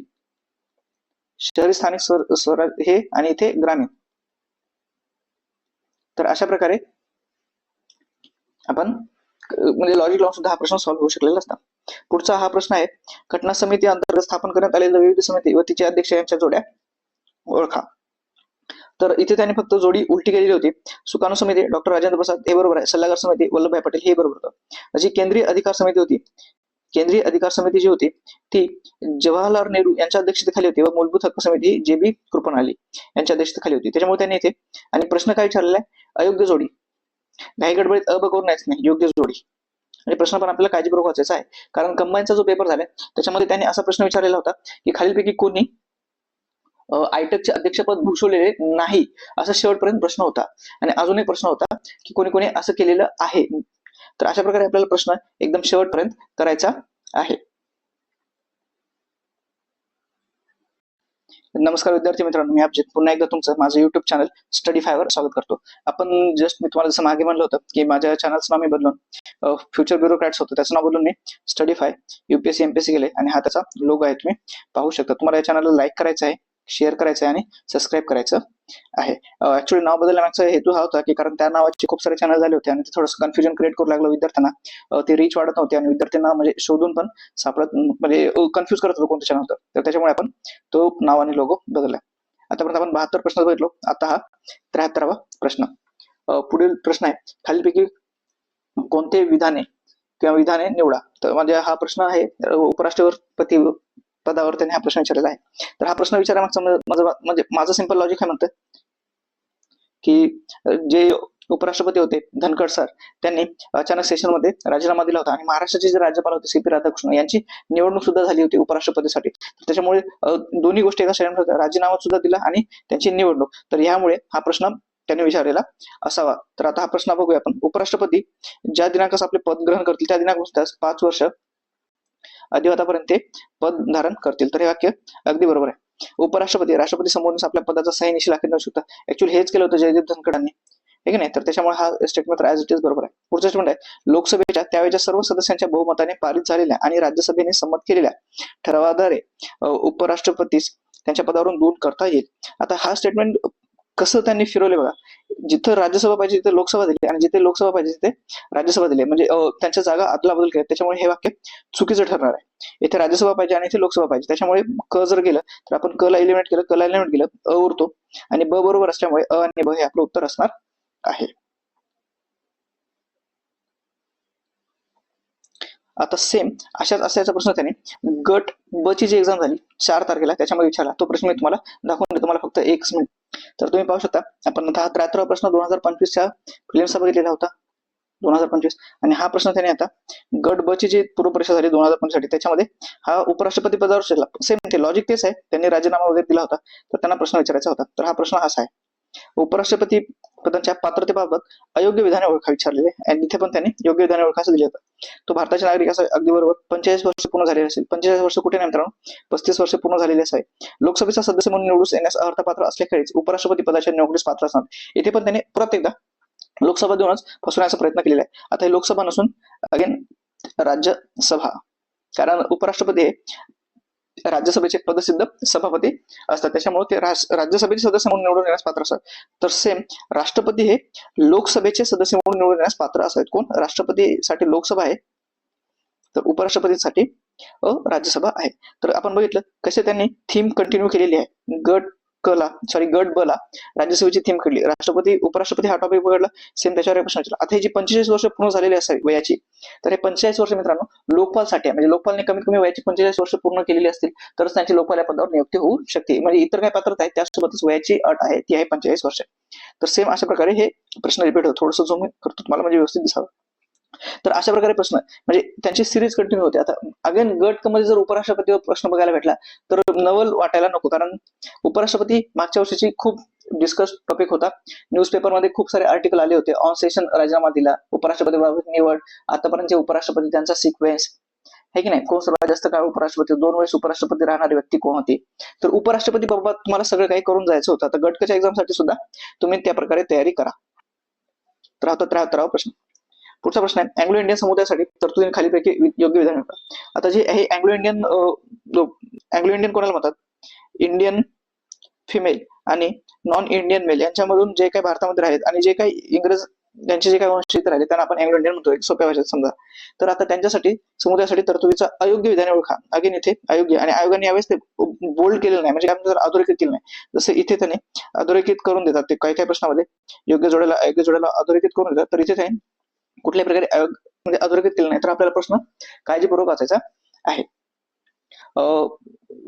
स्थानिक स्वराज हे, आणि इथे ग्रामीण. तर अशा प्रकारे आपण म्हणजे लॉजिक लावून सुद्धा हा प्रश्न सॉल्व्ह होऊ शकलेला असता. पुढचा हा प्रश्न आहे, घटना समिती अंतर्गत स्थापन करण्यात आलेल्या विविध समिती व तिचे अध्यक्ष यांच्या जोड्या ओळखा. तर इथे त्यांनी फक्त जोडी उलटी केलेली होती. सुकाणू समिती डॉक्टर राजेंद्र प्रसाद हे बरोबर आहे, सल्लागार समिती वल्लभभाई पटेल हे बरोबर होतं. जी केंद्रीय अधिकार समिती होती, केंद्रीय अधिकार समिती जी होती ती जवाहरलाल नेहरू यांच्या अध्यक्षतेखाली होती, व मूलभूत हक्क समिती JB कृपणाली यांच्या अध्यक्षतेखाली होती. त्याच्यामुळे त्यांनी इथे, आणि प्रश्न काय विचारलेला आहे, अयोग्य जोडी, घाई गडबडीत करून नाही, योग्य जोडी. आणि प्रश्न पण आपल्याला काळजीपूर्वक वाचायचा आहे, कारण कंबाईनचा जो पेपर झालाय त्याच्यामध्ये त्यांनी असा प्रश्न विचारलेला होता, की खालीलपैकी कोणी आयटेकचे अध्यक्षपद भूषवलेले नाही, असा शेवटपर्यंत प्रश्न होता. आणि अजून एक प्रश्न होता, की कोणी कोणी असं केलेलं आहे. तर अशा प्रकारे आपल्याला प्रश्न एकदम शेवटपर्यंत करायचा आहे. नमस्कार विद्यार्थी मित्रांनो, मी अभिजित पुन्हा एकदा तुमचं माझं युट्यूब चॅनल स्टडी वर स्वागत करतो. आपण जस्ट मी तुम्हाला जसं मागे म्हणलं होतं की माझ्या चॅनलचं नाव मी बदलून फ्युचर ब्युरोक्रॅट्स होतं, त्याचं नाव बदलून मी स्टडीफाय UPSC MPSC केले आणि हा त्याचा लोगो आहे, तुम्ही पाहू शकता. तुम्हाला या चॅनलला लाईक करायचं आहे, शेअर करायचं आहे आणि सबस्क्राईब करायचं आहे. ऍक्च्युली नाव बदलण्यामागचा हेतू हा होता की कारण त्या नावाचे खूप सारे चॅनल झाले होते आणि ते थोडंसं कन्फ्युजन क्रिएट करू लागलं विद्यार्थ्यांना. ते रीच वाढत नव्हते आणि विद्यार्थ्यांना म्हणजे शोधून पण सापडत म्हणजे कन्फ्युज करत होतं कोणतं चॅनल होतं. तर त्याच्यामुळे आपण तो नाव आणि लोगो बदलला. आतापर्यंत आपण 72 प्रश्न बघितलो. आता हा 73वा प्रश्न. पुढील प्रश्न आहे, खालीलपैकी कोणते विधाने किंवा विधाने निवडा. तर म्हणजे हा प्रश्न आहे उपराष्ट्रपती पदावर त्यांनी हा प्रश्न विचारलेला आहे. तर हा प्रश्न विचारण्यामागचं माझं सिंपल लॉजिक आहे म्हणतं की जे उपराष्ट्रपती होते धनखड सर, त्यांनी अचानक सेशनमध्ये राजीनामा दिला होता आणि महाराष्ट्राचे जे राज्यपाल होते CP राधाकृष्णन यांची निवडणूक सुद्धा झाली होती उपराष्ट्रपतीसाठी. त्याच्यामुळे दोन्ही गोष्टी एका शाळेमध्ये होत्या, राजीनामा सुद्धा दिला आणि त्यांची निवडणूक. तर यामुळे हा प्रश्न त्यांनी विचारलेला असावा. तर आता हा प्रश्न बघूया आपण. उपराष्ट्रपती ज्या दिनांकास आपले पद ग्रहण करतील त्या दिनांकापासून 5 वर्ष अधिवातापर्यंत ते पद धारण करतील. तर हे वाक्य अगदी बरोबर आहे. उपराष्ट्रपती राष्ट्रपती संबोधून आपल्या पदाचा सही लाखीत देऊ शकतात. ऍक्च्युअली हेच केलं होतं जयदीप धनखडांनी, हे की नाही. तर त्याच्यामुळे हा स्टेटमेंट ऍज इट इज बरोबर आहे. पुढचं स्टेटमेंट आहे, लोकसभेच्या त्यावेळेच्या सर्व सदस्यांच्या बहुमताने पारित झालेल्या आणि राज्यसभेने संमत केलेल्या ठरावाद्वारे उपराष्ट्रपतीस त्यांच्या पदावरून दूर करता येईल. आता हा स्टेटमेंट कसं त्यांनी फिरवले बघा. जिथं राज्यसभा पाहिजे तिथे लोकसभा दिली आणि जिथे लोकसभा पाहिजे तिथे राज्यसभा दिली, म्हणजे त्यांच्या जागा अदलाबदल केल्या. त्याच्यामुळे हे वाक्य चुकीचं ठरणार आहे. इथे राज्यसभा पाहिजे आणि इथे लोकसभा पाहिजे. त्याच्यामुळे क जर गेलं तर आपण क ला एलिमिनेट केलं, क ला एलिमिनेट केलं, अ उरतो आणि ब बरोबर असल्यामुळे अ आणि ब हे आपलं उत्तर असणार आहे. आता सेम अशाच असायचा प्रश्न त्याने गट ब ची जी एक्झाम झाली 4 तारखेला त्याच्यामध्ये विचारला. तो प्रश्न मी तुम्हाला दाखवून देतो, मला फक्त 1 मिनिट. तर तुम्ही पाहू शकता, आपण हा 73वा प्रश्न 2025च्या प्रिलिम्सचा बघितलेला होता 2025, आणि हा प्रश्न त्याने आता गट ब ची जी पूर्व परीक्षा झाली 2025 साठी त्याच्यामध्ये हा उपराष्ट्रपती पदावर शिरला. सेम ते लॉजिक तेच आहे, त्यांनी राजीनामा वगैरे दिला होता तर त्यांना प्रश्न विचारायचा होता. तर हा प्रश्न असा आहे, उपराष्ट्रपती पदाच्या पात्रतेबाबत अयोग्य विधाने ओळखा विचारलेले आणि इथे पण त्यांनी योग्य विधाने ओळखा असं दिले होतं. तो भारताचे नागरिक असा अगदी बरोबर, 45 वर्ष पूर्ण झालेले असेल. 45 वर्ष कुठे नाही मित्रांनो, 35 वर्ष पूर्ण झालेले असावे. लोकसभेचा सदस्य म्हणून निवडून येण्यास अर्थपात्र असल्याखेरीज उपराष्ट्रपती पदाच्या निवडीस पात्र असणार. इथे पण त्यांनी परत एकदा लोकसभा देऊनच फसवण्याचा प्रयत्न केलेला आहे. आता हे लोकसभा नसून अगेन राज्यसभा, कारण उपराष्ट्रपती हे राज्यसभेचे पदसिद्ध सभापती असतात, त्याच्यामुळे ते राज्यसभेचे सदस्य म्हणून निवडून येण्यास पात्र असतात. तर सेम राष्ट्रपती हे लोकसभेचे सदस्य म्हणून निवडून येण्यास पात्र असतात. कोण? राष्ट्रपतीसाठी लोकसभा आहे तर उपराष्ट्रपतीसाठी राज्यसभा आहे. तर आपण बघितलं कसे त्यांनी थीम कंटिन्यू केलेली आहे. गट ब ला राज्यसभेची थीम काढली, राष्ट्रपती उपराष्ट्रपती हा टॉपिक पकडला, सेम त्याच्यावर प्रश्न विचारला. आता ही जी 45 वर्ष पूर्ण झालेली असावी वयाची, तर हे 45 वर्ष मित्रांनो लोकपालसाठी आहे. म्हणजे लोकपालने कमीत कमी वयाची 45 वर्ष पूर्ण केलेली असतील तरच त्यांची लोकपाल या पदावर नियुक्ती होऊ शकते. म्हणजे इतर काय पात्रता आहे त्यासोबतच वयाची अट आहे, ती आहे 45 वर्ष. तर सेम अशा प्रकारे हे प्रश्न रिपीट होतो. थोडंसं झूम करतो तुम्हाला म्हणजे व्यवस्थित दिसावं. तर अशा प्रकारे प्रश्न म्हणजे त्यांची सिरीज कंटिन्यू होते. आता अगेन गट मध्ये जर उपराष्ट्रपतीवर प्रश्न बघायला भेटला तर नवल वाटायला नको, कारण उपराष्ट्रपती मागच्या वर्षीची खूप डिस्कस टॉपिक होता. न्यूजपेपरमध्ये खूप सारे आर्टिकल आले होते. ऑन सेशन राजीनामा दिला, उपराष्ट्रपती बाबत निवड, आतापर्यंतचे उपराष्ट्रपती त्यांचा सिक्वेन्स आहे की नाही, कोण सर्वात जास्त काळ उपराष्ट्रपती, 2 वेळेस उपराष्ट्रपती राहणारी व्यक्ती कोण होती. तर उपराष्ट्रपती बाबत तुम्हाला सगळं काही करून जायचं होतं. तर गटकच्या एक्झामसाठी सुद्धा तुम्ही त्या प्रकारे तयारी करा. तर आता 73वा प्रश्न. पुढचा प्रश्न आहे, अँग्लो इंडियन समुदायासाठी तरतुदी खालीपैकी योग्य विधान होता. आता जे हे अँग्लो इंडियन कोणाला म्हणतात? इंडियन फिमेल आणि नॉन इंडियन मेल यांच्यामधून जे काही भारतामध्ये राहिले आणि जे काही इंग्रज त्यांचे जे काही वंशज राहिले त्यांना आपण अँग्लो इंडियन म्हणतोय सोप्या भाषेत समजा. तर आता त्यांच्यासाठी समुदायासाठी तरतुदीचा अयोग्य विधाने ओळखा. अगेन इथे अयोग्य, आणि आयोगाने यावेळेस ते बोल्ड केलेलं नाही, म्हणजे आपण अधोरेखित केलं नाही. जसं इथे त्याने अधोरेखित करून देतात ते काही काही प्रश्नामध्ये योग्य जोड्याला अधोरेखित करून देतात. तर इथे त्याने कुठल्याही प्रकारे म्हणजे अधोरेखित केलं नाही. तर आपल्याला प्रश्न काळजीपूर्वक वाचायचा आहे.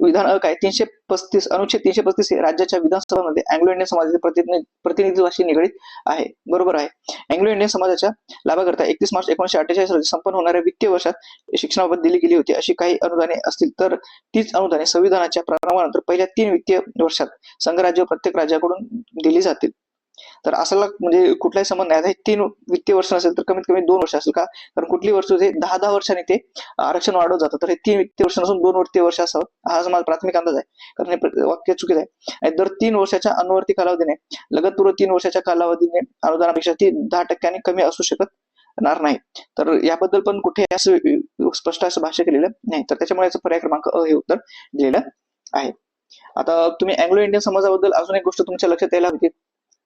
विधान काय 335 अनुच्छेद 335 हे राज्याच्या विधानसभामध्ये अँग्लो इंडियन समाजाचे प्रतिनिधित्वाशी निगडीत आहे. बरोबर आहे. अँग्लो इंडियन समाजाच्या लाभाकरता 31 मार्च 1948 रोजी संपन्न होणाऱ्या वित्तीय वर्षात शिक्षणाबाबत दिली गेली होती अशी काही अनुदाने असतील तर तीच अनुदाने संविधानाच्या प्रारंभानंतर पहिल्या 3 वित्तीय वर्षात संघराज्य प्रत्येक राज्याकडून दिली जातील. तर असाला म्हणजे कुठलाही संबंध नाही. आता हे 3 वित्तीय वर्ष नसेल तर कमीत कमी 2 वर्ष असेल का, कारण कुठली वर्ष ते 10-10 वर्षांनी ते आरक्षण वाढवत जातं. तर हे 3 वित्तीय वर्ष नसून 2 वित्तीय वर्ष असावं, हा माझा प्राथमिक अंदाज आहे. कारण हे वाक्य चुकीचं आहे. आणि दर 3 वर्षाच्या अनुवर्ती कालावधीने लगतपूर्व 3 वर्षाच्या कालावधीने अनुदानापेक्षा ती 10% कमी असू शकत नाही. तर याबद्दल पण कुठे असं स्पष्ट असं भाष्य केलेलं नाही. तर त्याच्यामुळे याचं पर्याय क्रमांक अ हे उत्तर दिलेलं आहे. आता तुम्ही अँग्लो इंडियन समाजाबद्दल अजून एक गोष्ट तुमच्या लक्षात यायला हवी,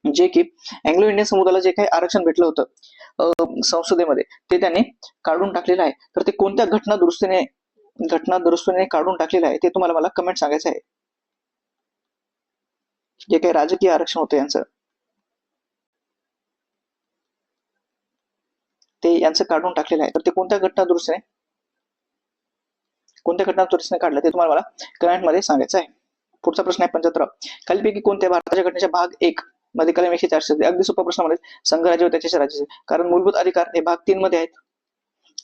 जे की अँग्लो इंडियन समुदायाला जे काही आरक्षण भेटलं होतं संसदेमध्ये, ते त्यांनी काढून टाकलेलं आहे. तर ते कोणत्या घटना दुरुस्तीने काढून टाकलेलं आहे ते तुम्हाला मला कमेंट सांगायचं आहे. जे काही राजकीय आरक्षण होतं यांचं, ते यांचं काढून टाकलेलं आहे. तर ते कोणत्या घटना दुरुस्तीने काढलं ते तुम्हाला मला कमेंट मध्ये सांगायचं आहे. पुढचा प्रश्न आहे 75. खालीपैकी कोणत्या भारताच्या घटनेच्या भाग 1 मध्ये कलम 104 अगदी सोपा प्रश्नामध्ये संघराज्य व त्याच्या राज्याचे, कारण मूलभूत अधिकार हे भाग 3 मध्ये आहेत,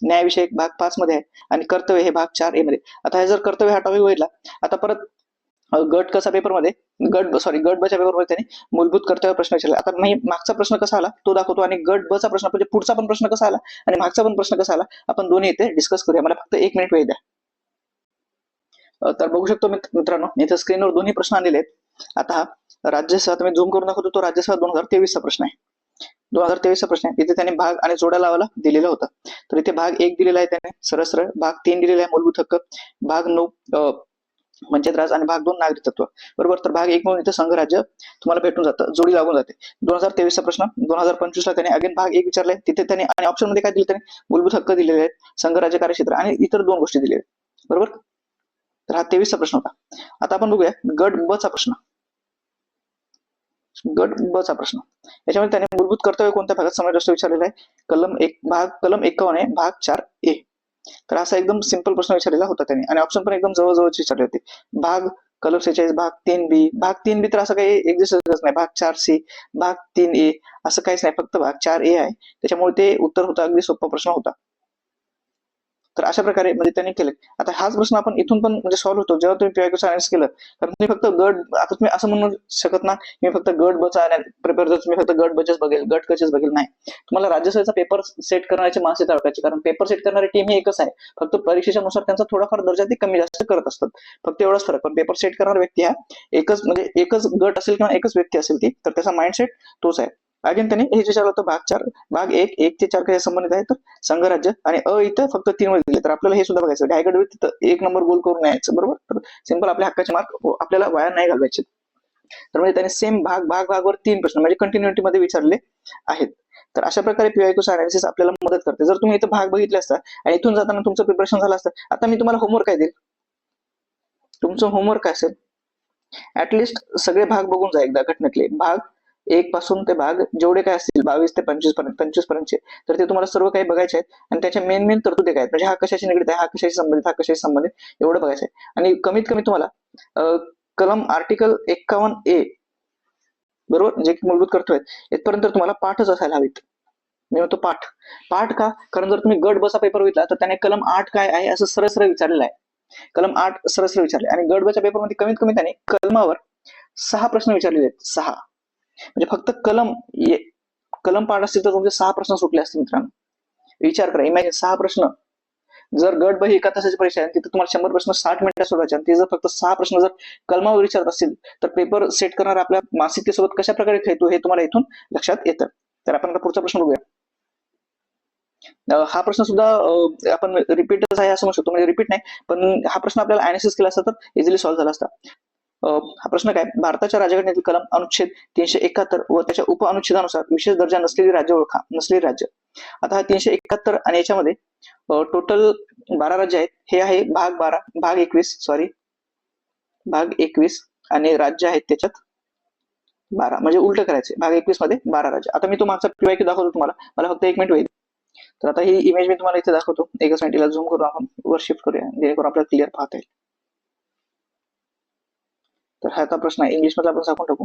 न्यायविषयक भाग 5 मध्ये आहे आणि कर्तव्य हे भाग 4A मध्ये. आता हे जर कर्तव्य हा टॉपिक बघितला, आता परत गट कसा पेपरमध्ये गट बच्या पेपरमध्ये त्यांनी मूलभूत कर्तव्य प्रश्न विचारला. आता मी मागचा प्रश्न कसा आला तो दाखवतो आणि गट ब चा प्रश्न म्हणजे पुढचा पण प्रश्न कसा आला आणि मागचा पण प्रश्न कसा आला आपण दोन्ही इथे डिस्कस करूया. मला फक्त 1 मिनिट वेळ द्या. तर बघू शकतो मित्रांनो, इथे स्क्रीनवर दोन्ही प्रश्न आलेले आहेत. आता हा राज्यसभा तुम्ही झूम करून दाखवतो, तो राज्यसभा 2023 चा प्रश्न आहे. 2023 चा प्रश्न आहे. इथे त्यांनी भाग आणि जोड्या लावायला दिलेलं होतं. तर इथे भाग 1 दिलेला आहे त्याने सरळ, भाग 3 दिलेला आहे मूलभूत हक्क, भाग 9 पंचायत राज आणि भाग 2 नागरिकत्व, बरोबर. तर भाग 1 म्हणून इथे संघराज्य तुम्हाला भेटून जातं, जोडी लागून जाते. 2023 चा प्रश्न 2025 ला त्याने अगेन भाग 1 विचारलाय. तिथे त्याने आणि ऑप्शन मध्ये काय दिले, त्याने मूलभूत हक्क दिलेले आहेत, संघराज्य कार्यक्षेत्र आणि इतर 2 गोष्टी दिलेल्या आहेत, बरोबर. तर हा 23 चा प्रश्न होता. आता आपण बघूया गट ब चा प्रश्न. याच्यामध्ये त्याने मूलभूत कर्तव्य कोणत्या भागात समाविष्ट असतो विचारलेला आहे. कलम 51 आहे, भाग 4A. तर असा एकदम सिंपल प्रश्न विचारलेला होता त्याने आणि ऑप्शन पण एकदम जवळजवळचे विचारले होते. भाग कलम 46, भाग 3B तर असं काही एक्झिस्टच नाही. भाग 4C, भाग 3A असं काहीच नाही, फक्त भाग 4A आहे. त्याच्यामुळे ते उत्तर होतं, अगदी सोपा प्रश्न होता. तर अशा प्रकारे म्हणजे त्यांनी केले. आता हाच प्रश्न आपण इथून पण म्हणजे सॉल्व्ह होतो जेव्हा तुम्ही पीवायक्यू सायन्स केलं. कारण तुम्ही फक्त आता तुम्ही असं म्हणू शकत ना, मी फक्त गट बचा प्रिपेअर जर तुम्ही फक्त गट बचेच बघेल, गट कचेच बघेल, नाही. तुम्हाला राज्यसभेचा पेपर सेट करण्याची मानसिकता ओळखायची, कारण पेपर सेट करणारी टीम ही एकच आहे. फक्त परीक्षेच्या नुसार त्यांचा थोडाफार दर्जा ते कमी जास्त करत असतात, फक्त एवढाच फरक. पण पेपर सेट करणारा व्यक्ती हा एकच गट असेल किंवा एकच व्यक्ती असेल ती, तर त्याचा माइंडसेट तोच आहे. अगेन त्यांनी हे विचारलं होतं भाग 1 ते 4 काही संबंधित आहे, तर संघराज्य आणि इथं फक्त 3 मध्ये दिले. तर आपल्याला हे सुद्धा बघायचं, डायगड तिथं 1 नंबर गोल करून यायचं, बरोबर. तर सिंपल आपल्या हक्काचे मार्क आपल्याला वाया नाही घालवायचे. तर म्हणजे त्यांनी सेम भागवर 3 प्रश्न म्हणजे कंटिन्युटी मध्ये विचारले आहेत. तर अशा प्रकारे पीवायक्यू अनालिसिस आपल्याला मदत करते. जर तुम्ही इथं भाग बघितले असता आणि इथून जाताना तुमचं प्रिपरेशन झालं असतं, आता मी तुम्हाला होमवर्क काय देईल, तुमचं होमवर्क काय असेल, ऍटलिस्ट सगळे भाग बघून जा एकदा घटनेतले. भाग 1 पासून ते भाग जेवढे काय असतील 22 ते 25 पर्यंतचे, तर ते तुम्हाला सर्व काही बघायचे आहेत आणि त्याच्या मेन तरतुदी काय आहेत, म्हणजे हा कशाशी निगडीत आहे, हा कशाशी संबंधित एवढं बघायचं आहे. आणि कमीत कमी तुम्हाला कलम आर्टिकल 51A, बरोबर, जे की मूलभूत कर्तव्य आहेत, इथपर्यंत तुम्हाला पाठच असायला हवीत. मी म्हणतो पाठ का, कारण जर तुम्ही गट बचा पेपर घेतला तर त्याने कलम 8 काय आहे असं सरळ विचारलेलं आहे. कलम 8 सरळ विचारले आणि गट बच्या पेपरमध्ये कमीत कमी त्याने कलमावर 6 प्रश्न विचारलेले आहेत. 6 म्हणजे फक्त कलम पाठ असतील तर तुमचे 6 प्रश्न सुटले असतील मित्रांनो. विचार करा, इमॅजिन 6 प्रश्न. जर गट ब ही 1 तासाची परीक्षा आहे, तिथे तुम्हाला 100 प्रश्न 60 मिनिटात सोडवायचे आणि ते जर फक्त 6 प्रश्न जर कलमावर विचारत असतील, तर पेपर सेट करणार आपल्या मानसिकतेसोबत कशा प्रकारे खेळतो हे तुम्हाला इथून लक्षात येतं. तर आपण आता पुढचा प्रश्न बघूया. हा प्रश्न सुद्धा आपण रिपीटच आहे असं म्हणू शकतो, म्हणजे रिपीट नाही, पण हा प्रश्न आपल्याला अनालिसिस केला असता तर इझिली सॉल्व्ह झाला असता. हा प्रश्न काय, भारताच्या राज्यघटनेतील कलम अनुच्छेद 371 व त्याच्या उप अनुच्छेदानुसार विशेष दर्जा नसलेली राज्य ओळखा. नसलेली राज्य. आता हा 371 आणि याच्यामध्ये टोटल 12 राज्य आहेत. हे आहे भाग 21 आणि राज्य आहेत त्याच्यात 12, म्हणजे उलट करायचे. भाग 21 मध्ये 12 राज्य. आता मी तो मागचा पीवायक्यू दाखवतो तुम्हाला, मला फक्त 1 मिनिट होईल. तर आता ही इमेज मी तुम्हाला इथे दाखवतो. एकच मिनिटला झूम करून आपण वर शिफ्ट करूया, जेणेकरून आपल्याला क्लिअर पाहता येईल. तर हा आता प्रश्न आहे, इंग्लिश मध्ये आपण सांगून टाकू,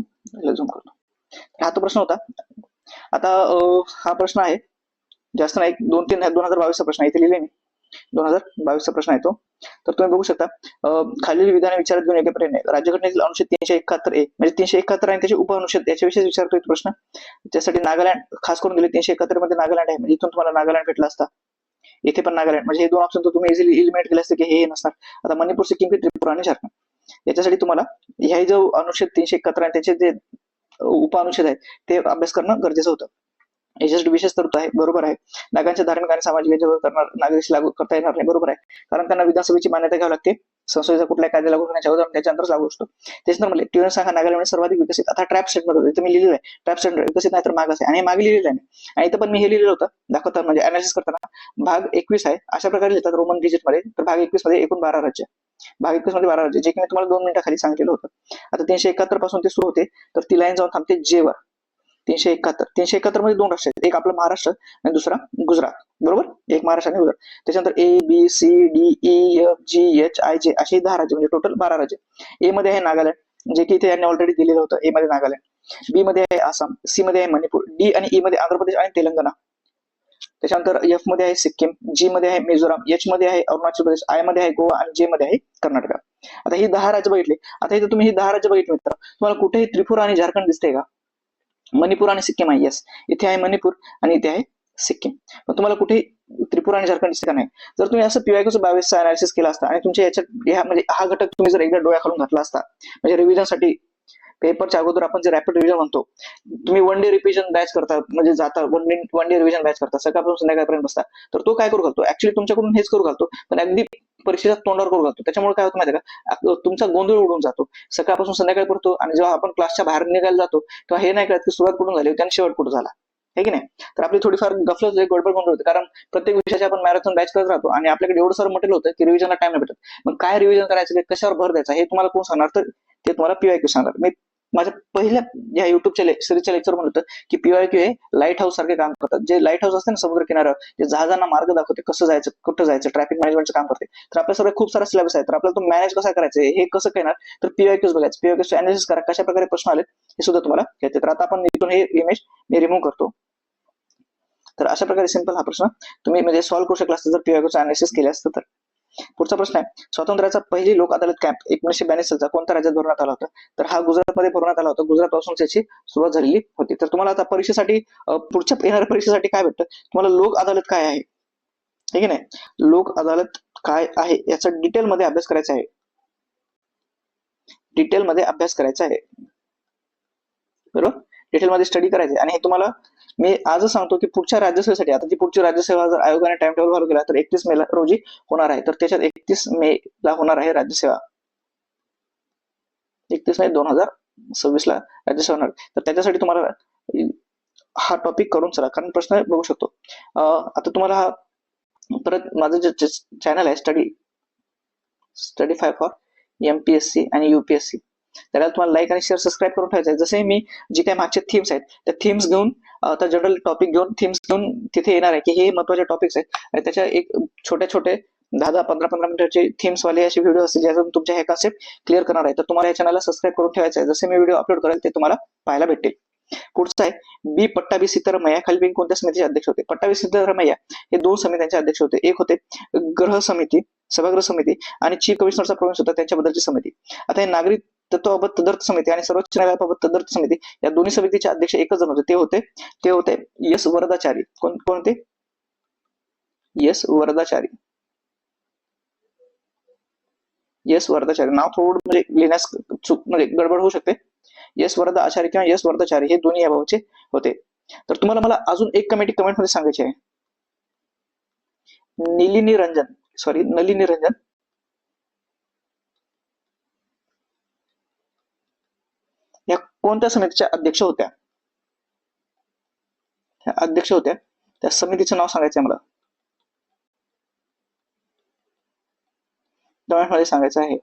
झूम करतो. हा तो प्रश्न होता. आता हा प्रश्न आहे, जास्त नाही, 2-3 2022 चा प्रश्न इथे लिहिले मी. 2022चा प्रश्न आहे तो. तर तुम्ही बघू शकता खालील विधाने विचारात घेऊन योग्य पर्याय नाही. राज्यघटनेतील अनुच्छेद 371 ए म्हणजे 371 आणि त्याचे उपअनुच्छेद याच्याविषयी विचारतोय प्रश्न. त्यासाठी नागालँड खास करून दिले. 371 मध्ये नागालँड आहे, म्हणजे इथून तुम्हाला नागालँड भेटला असता. इथे पण नागालँड, म्हणजे हे दोन ऑप्शन तर तुम्ही इझिली एलिमिनेट केले असते की हे नसणार. आता मणिपूर, सिक्कीम, त्रिपुरा आणि झारखंड, याच्यासाठी तुम्हाला ह्या जो अनुच्छेद 371 आणि त्याचे जे उपअनुच्छेद आहेत ते अभ्यास करणं गरजेचं होतं. याच्यासाठी विशेष तरतूद आहे, बरोबर आहे. नागांच्या धार्मिक आणि सामाजिक याच्यावर करणार नागरिक लागू करता येणार नाही, बरोबर आहे. कारण त्यांना विधानसभेची मान्यता घ्यावी लागते. संसदेचा कुठल्या कायदा लागू करण्याच्या अगोदर त्याच्यानंतरच लागू असतो. त्याच्यानंतर म्हणले ट्युनिस सांगा नागालँड सर्वाधिक विकसित. आता ट्रॅप स्टेट मध्ये होते, मी लिहिलेलं आहे ट्रॅप स्टेट विकसित नाही तर मागास आहे, आणि हे मागे लिहिलेलं आहे. आणि इथं पण मी हे लिहिलेलं होतं दाखवतात, म्हणजे अनालिसिस करताना भाग 21 आहे अशा प्रकारे लिहितात रोमन डिजिट मध्ये. तर भाग 21 मध्ये एकूण 12 राज्य, भाग 21 मध्ये 12 राज्य, जे की मी तुम्हाला 2 मिनिटाखाली सांगितलेलं होतं. आता 371 पासून ते सुरू होते, तर ती लाईन जाऊन थांबते जे वर. 371 मध्ये 2 राष्ट्र आहेत, एक आपलं महाराष्ट्र आणि दुसरा गुजरात, बरोबर. एक महाराष्ट्र आणि गुजरात. त्याच्यानंतर A B C D E F G H I J अशी 10 राज्य, म्हणजे टोटल 12 राज्य. ए मध्ये आहे नागालँड, जे की इथे यांनी ऑलरेडी दिलेलं होतं. ए मध्ये नागालँड, बी मध्ये आहे आसाम, सी मध्ये आहे मणिपूर, डी आणि ई मध्ये आंध्र प्रदेश आणि तेलंगणा. त्याच्यानंतर एफ मध्ये आहे सिक्कीम, जी मध्ये आहे मिझोराम, एच मध्ये आहे अरुणाचल प्रदेश, आय मध्ये आहे गोवा आणि जे मध्ये आहे कर्नाटक. आता ही 10 राज्य बघितली. आता इथे तुम्ही ही 10 राज्य बघितली मित्र, तुम्हाला कुठेही त्रिपुरा आणि झारखंड दिसते का? मणिपूर आणि सिक्कीम आहे, येस, इथे आहे मणिपूर आणि इथे आहे सिक्कीम. पण तुम्हाला कुठे त्रिपुरा आणि झारखंड दिसते का? नाही. जर तुम्ही असं PYQ 22चा अनालिसिस केला असता आणि तुमच्या याच्यात म्हणजे हा घटक तुम्ही जर एकदा डोळ्याखालून घातला असता, म्हणजे रिव्हिजनसाठी पेपरच्या अगोदर आपण जे रॅपिड रिव्हिजन म्हणतो, तुम्ही 1 डे रिव्हिजन बॅच करता, म्हणजे जाता 1 डे रिव्हिजन बॅच करता, सकाळपासून संध्याकाळपर्यंत बसता, तर तो काय करू घालतो, ऍक्च्युली तुमच्याकडून हेच करू घालतो, पण अगदी परीक्षेच्या तोंडावर करू घालतो. त्याच्यामुळे काय होतं माहिती का, तुमचा गोंधळ उडून जातो. सकाळपासून संध्याकाळ पडतो आणि जेव्हा आपण क्लासच्या बाहेर निघायला जातो तेव्हा हे नाही कळत की सुरुवात कुठून झाली होती आणि शेवट कुठं झाला, आहे की नाही. तर आपली थोडीफार गफलत गडबड गोंधळ होते, कारण प्रत्येक विषयाची आपण मॅरेथॉन बॅच करत राहतो आणि आपल्याकडे एवढं सारं मटेरियल होतं की रिव्हिजनला टाइम नाही भेटत. मग काय रिव्हिजन करायचं, कशावर भर द्यायचा, हे तुम्हाला कोण सांगणार, तर ते तुम्हाला PYQ सांगणार. मी माझ्या पहिल्या या युट्यूबच्या सिरीजच्या लेक्चर म्हणत होतं की PYQ हे लाईट हाऊस सारखे काम करतात. जे लाईट हाऊस असते ना समुद्र किनाऱ्यावर, जे जहाजांना मार्ग दाखवते, कसं जायचं कुठं जायचं, ट्रॅफिक मॅनेजमेंटचं काम करते. तर आपल्या सगळं खूप सारा सिलेबस आहे, तर आपल्याला तो मॅनेज कसा करायचं हे कसं करणार, तर PYQs बघायचं, PYQs अनालिसिस करा, कशा प्रकारे प्रश्न आले हे सुद्धा तुम्हाला येते. तर आता आपण इथून हे इमेज मी रिमूव्ह करतो. तर अशा प्रकारे सिंपल हा प्रश्न तुम्ही म्हणजे सॉल्व्ह करू शकला असता जर PYQचं अनालिसिस केलं असतं तर. पुढचा प्रश्न आहे, स्वातंत्र्याचा पहिली लोक अदालत कॅम्प 1942 सालचा कोणत्या राज्यात भरवण्यात आला होता, तर हा गुजरातमध्ये भरवण्यात आला होता. गुजरात पासून त्याची सुरुवात झालेली होती. तर तुम्हाला आता परीक्षेसाठी पुढच्या येणाऱ्या परीक्षेसाठी काय भेटतं, तुम्हाला लोक अदालत काय आहे, ठीक आहे नाही, लोक अदालत काय आहे याचा डिटेलमध्ये अभ्यास करायचा आहे, डिटेलमध्ये अभ्यास करायचा आहे, बरोबर, डिटेलमध्ये स्टडी करायचे. आणि हे तुम्हाला मी आजच सांगतो की पुढच्या राज्यसेवेसाठी, आता ती पुढची राज्यसेवा जर आयोगाने टाइम टेबल फॉलो केला तर 31 मे रोजी होणार आहे. तर त्याच्यात 31 मे ला होणार आहे राज्यसेवा, 31 मे 2026 ला राज्यसेवा होणार. तर त्याच्यासाठी तुम्हाला हा टॉपिक करून चला, कारण प्रश्न बघू शकतो. आता तुम्हाला हा परत माझं जे चॅनल आहे स्टडी 5 फॉर MPSC आणि UPSC, त्याला तुम्हाला लाईक आणि शेअर सबस्क्राईब करून ठेवायचं आहे. जसे मी जी काही मागचे थीम्स आहेत त्या थीम्स घेऊन, आता जनरल टॉपिक घेऊन थीम्स घेऊन तिथे येणार आहे की हे महत्वाचे टॉपिक्स आहेत, आणि त्याच्या एक छोटे 10-15 मिनिटाचे थीम्स वाले असे व्हिडिओ असतील ज्यातून तुमच्या हे कॉन्सेप्ट क्लिअर करणार आहे. तर तुम्हाला या चॅनलला सबस्क्राईब करून ठेवायचं आहे. जसे मी व्हिडिओ अपलोड करेल ते तुम्हाला पाहायला भेटेल. पुढचा आहे बी पट्टाभी सीतारामय्या खालील कोणत्या समितीचे अध्यक्ष होते. पट्टाभी सीतारामय्या हे 2 समित्यांचे अध्यक्ष होते. एक होते ग्रह समिती, सभागृह समिती, आणि चीफ कमिशनरचा प्रोव्हिन्स होता त्यांच्याबद्दलची समिती. आता हे नागरिक तत्वबाबत तदर्थ समिती आणि सर्वोच्च न्यायालयाबाबत तदर्थ समिती या दोन्ही समितीचे अध्यक्ष एकच जण होते. ते होते एस वरदाचारी. कोणते? एस वरदाचारी. एस वरदाचारी नाव थोडं म्हणजे लिहिण्यास चूक म्हणजे गडबड होऊ शकते. एस वरदा आचार्य किंवा एस वरदाचारी हे दोन्ही याबाबतचे होते. तर तुम्हाला मला अजून एक कमेंट मध्ये सांगायची आहे. नलिनी रंजन या कोणत्या समितीच्या अध्यक्ष होत्या? अध्यक्ष होत्या त्या समितीचं नाव सांगायचं आहे मला, कमेंट मध्ये सांगायचं आहे.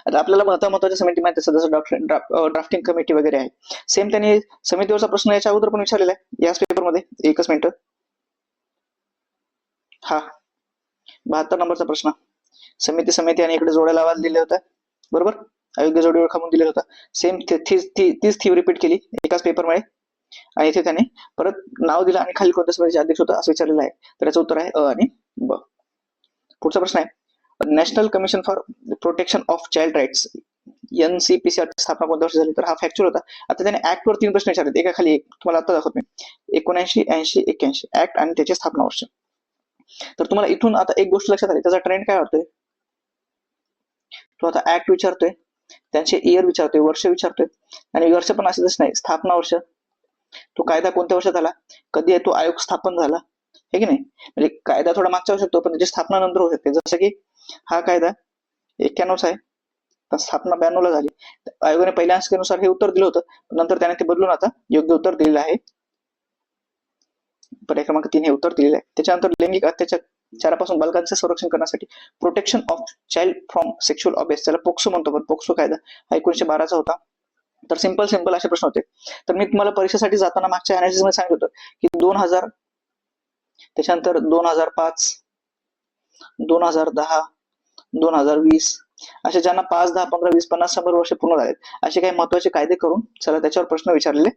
आता आपल्याला महत्वाच्या समिती माहिती आहे, जसं ड्राफ्टिंग कमिटी वगैरे आहे. सेम त्यांनी समितीवरचा प्रश्न याच्या अगोदर पण विचारलेला आहे याच पेपरमध्ये. एकच मिनिट, हा 72 नंबरचा प्रश्न. समिती आणि इकडे जोड्या लावायला दिले होत्या, बरोबर, अयोग्य जोडी ओळखा म्हणून दिलेला होता. सेम तीच थीम रिपीट केली एकाच पेपरमध्ये. आणि इथे त्याने परत नाव दिलं आणि खाली कोणत्या समितीचे अध्यक्ष होता असं विचारलेलं आहे. तर याचं उत्तर आहे अ आणि ब. पुढचा प्रश्न आहे national commission for protection of child rights NCPC स्थापना कोणत्या वर्षी झाली. तर हा फॅक्च्युअल होता. आता त्याने ऍक्ट वर 3 प्रश्न विचारले, एका खाली एक. तुम्हाला आता दाखवत मी 79, 80, 81 ऍक्ट आणि त्याचे स्थापना वर्ष. तर तुम्हाला इथून आता एक गोष्ट लक्षात आली, त्याचा ट्रेंड काय वाटतोय. तो आता ऍक्ट विचारतोय, त्यांचे इयर विचारतोय, वर्ष विचारतोय, आणि वर्ष पण असेच नाही, स्थापना वर्ष, तो कायदा कोणत्या वर्षात आला, कधी आहे तो आयोग स्थापन झाला, हे की नाही. म्हणजे कायदा थोडा मागचा होऊ शकतो पण त्याची स्थापना नंतर होऊ शकते. जसं की हा कायदा 91 आहे, पण स्थापना 92 ला झाली. आयोगाने पहिल्या अंशनुसार हे उत्तर दिलं होतं, नंतर त्याने ते बदलून आता योग्य उत्तर दिलेलं आहे. पर्याय क्रमांक 3 हे उत्तर दिलेलं आहे. त्याच्यानंतर लैंगिक अत्याचारापासून बालकांचे संरक्षण करण्यासाठी protection of child from sexual abuse, त्याला पोक्सो म्हणतो, पण पोक्सो कायदा हा 1912 चा होता. तर सिंपल असे प्रश्न होते. तर मी तुम्हाला परीक्षेसाठी जाताना मागच्या अनालिसिस मध्ये सांगितलं होतं की 2000, त्याच्यानंतर 2005, 2010, 2020 असे ज्यांना 5, 10, 15, 20, 50, 100 वर्ष पूर्ण झालेत असे काही महत्वाचे कायदे करून चला त्याच्यावर प्रश्न विचारलेले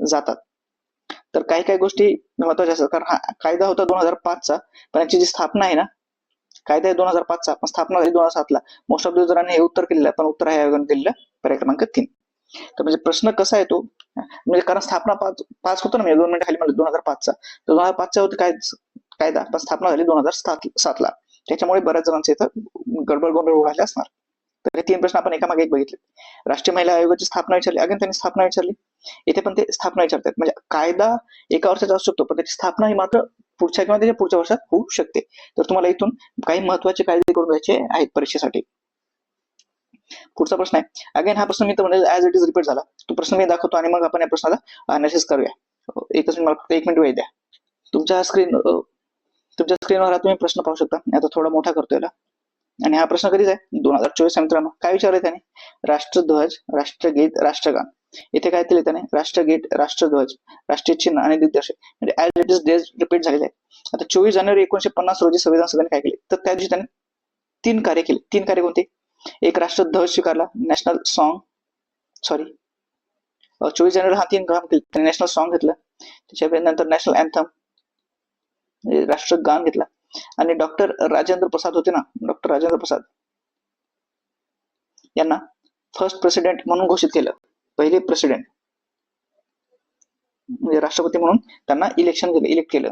जातात. तर काही काही गोष्टी महत्वाच्या असतात, कारण हा कायदा होता 2005 चा, पण याची जी स्थापना आहे ना, कायदा आहे 2005 चा, पण स्थापना झाली 2007 ला. मोस्ट ऑफ द जणांनी हे उत्तर केलेलं आहे, पण उत्तर आहे आयोगाने दिलेलं पर्याय क्रमांक 3. तर म्हणजे प्रश्न कसा आहे तो, म्हणजे कारण स्थापना 5 होतं ना, म्हणजे 2 मिनिटं खाली म्हणलं 2005 चा, तर 2005 चा होतं काय कायदा, पण स्थापना झाली 2007 ला. त्याच्यामुळे बऱ्याच जणांचे इथं गडबड गोंधळ उडाले असणार. तर हे 3 प्रश्न आपण एकामागे एक बघितले. राष्ट्रीय महिला आयोगाची स्थापना विचारली, अगेन त्यांनी स्थापना विचारली, इथे पण ते स्थापना विचारतात. म्हणजे कायदा एका वर्षाचा असू शकतो, पण त्याची स्थापना ही मात्र पुढच्या किंवा त्याच्या पुढच्या वर्षात होऊ शकते. तर तुम्हाला इथून काही महत्वाचे कायदे करून द्यायचे आहेत परीक्षेसाठी. पुढचा प्रश्न आहे, अगेन हा प्रश्न मी तर म्हणेल ऍज इट इज रिपीट झाला. तो प्रश्न मी दाखवतो आणि मग आपण या प्रश्नाला अनालिसिस करूया. एकच मला फक्त 1 मिनिट वेळ द्या. तुमच्या स्क्रीनवर हा तुम्ही प्रश्न पाहू शकता. आता थोडा मोठा करतो याला. आणि हा प्रश्न कधीच आहे 2024 मित्रांनो. काय विचारलंय त्याने, राष्ट्रध्वज, राष्ट्रगीत, राष्ट्रगान. इथे काय दिले त्याने, राष्ट्रगीत, राष्ट्रध्वज, राष्ट्रीय चिन्ह आणि दिग्दर्शक, म्हणजे as it is days repeat झालेले आहे. आता 24 जानेवारी 1950 रोजी संविधान सभेने काय केले, तर त्या दिवशी त्याने 3 कार्य केले. 3 कार्य कोणते, एक राष्ट्रध्वज स्वीकारला, नॅशनल सॉन्ग, 24 जानेवारी हा 3 काम केले. नॅशनल सॉन्ग घेतलं, त्याच्यानंतर नॅशनल अँथम राष्ट्रगान घेतला, आणि डॉक्टर राजेंद्र प्रसाद होते ना, डॉक्टर राजेंद्र प्रसाद यांना फर्स्ट प्रेसिडेंट म्हणून घोषित केलं. पहिले प्रेसिडेंट म्हणजे राष्ट्रपती म्हणून त्यांना इलेक्ट केलं.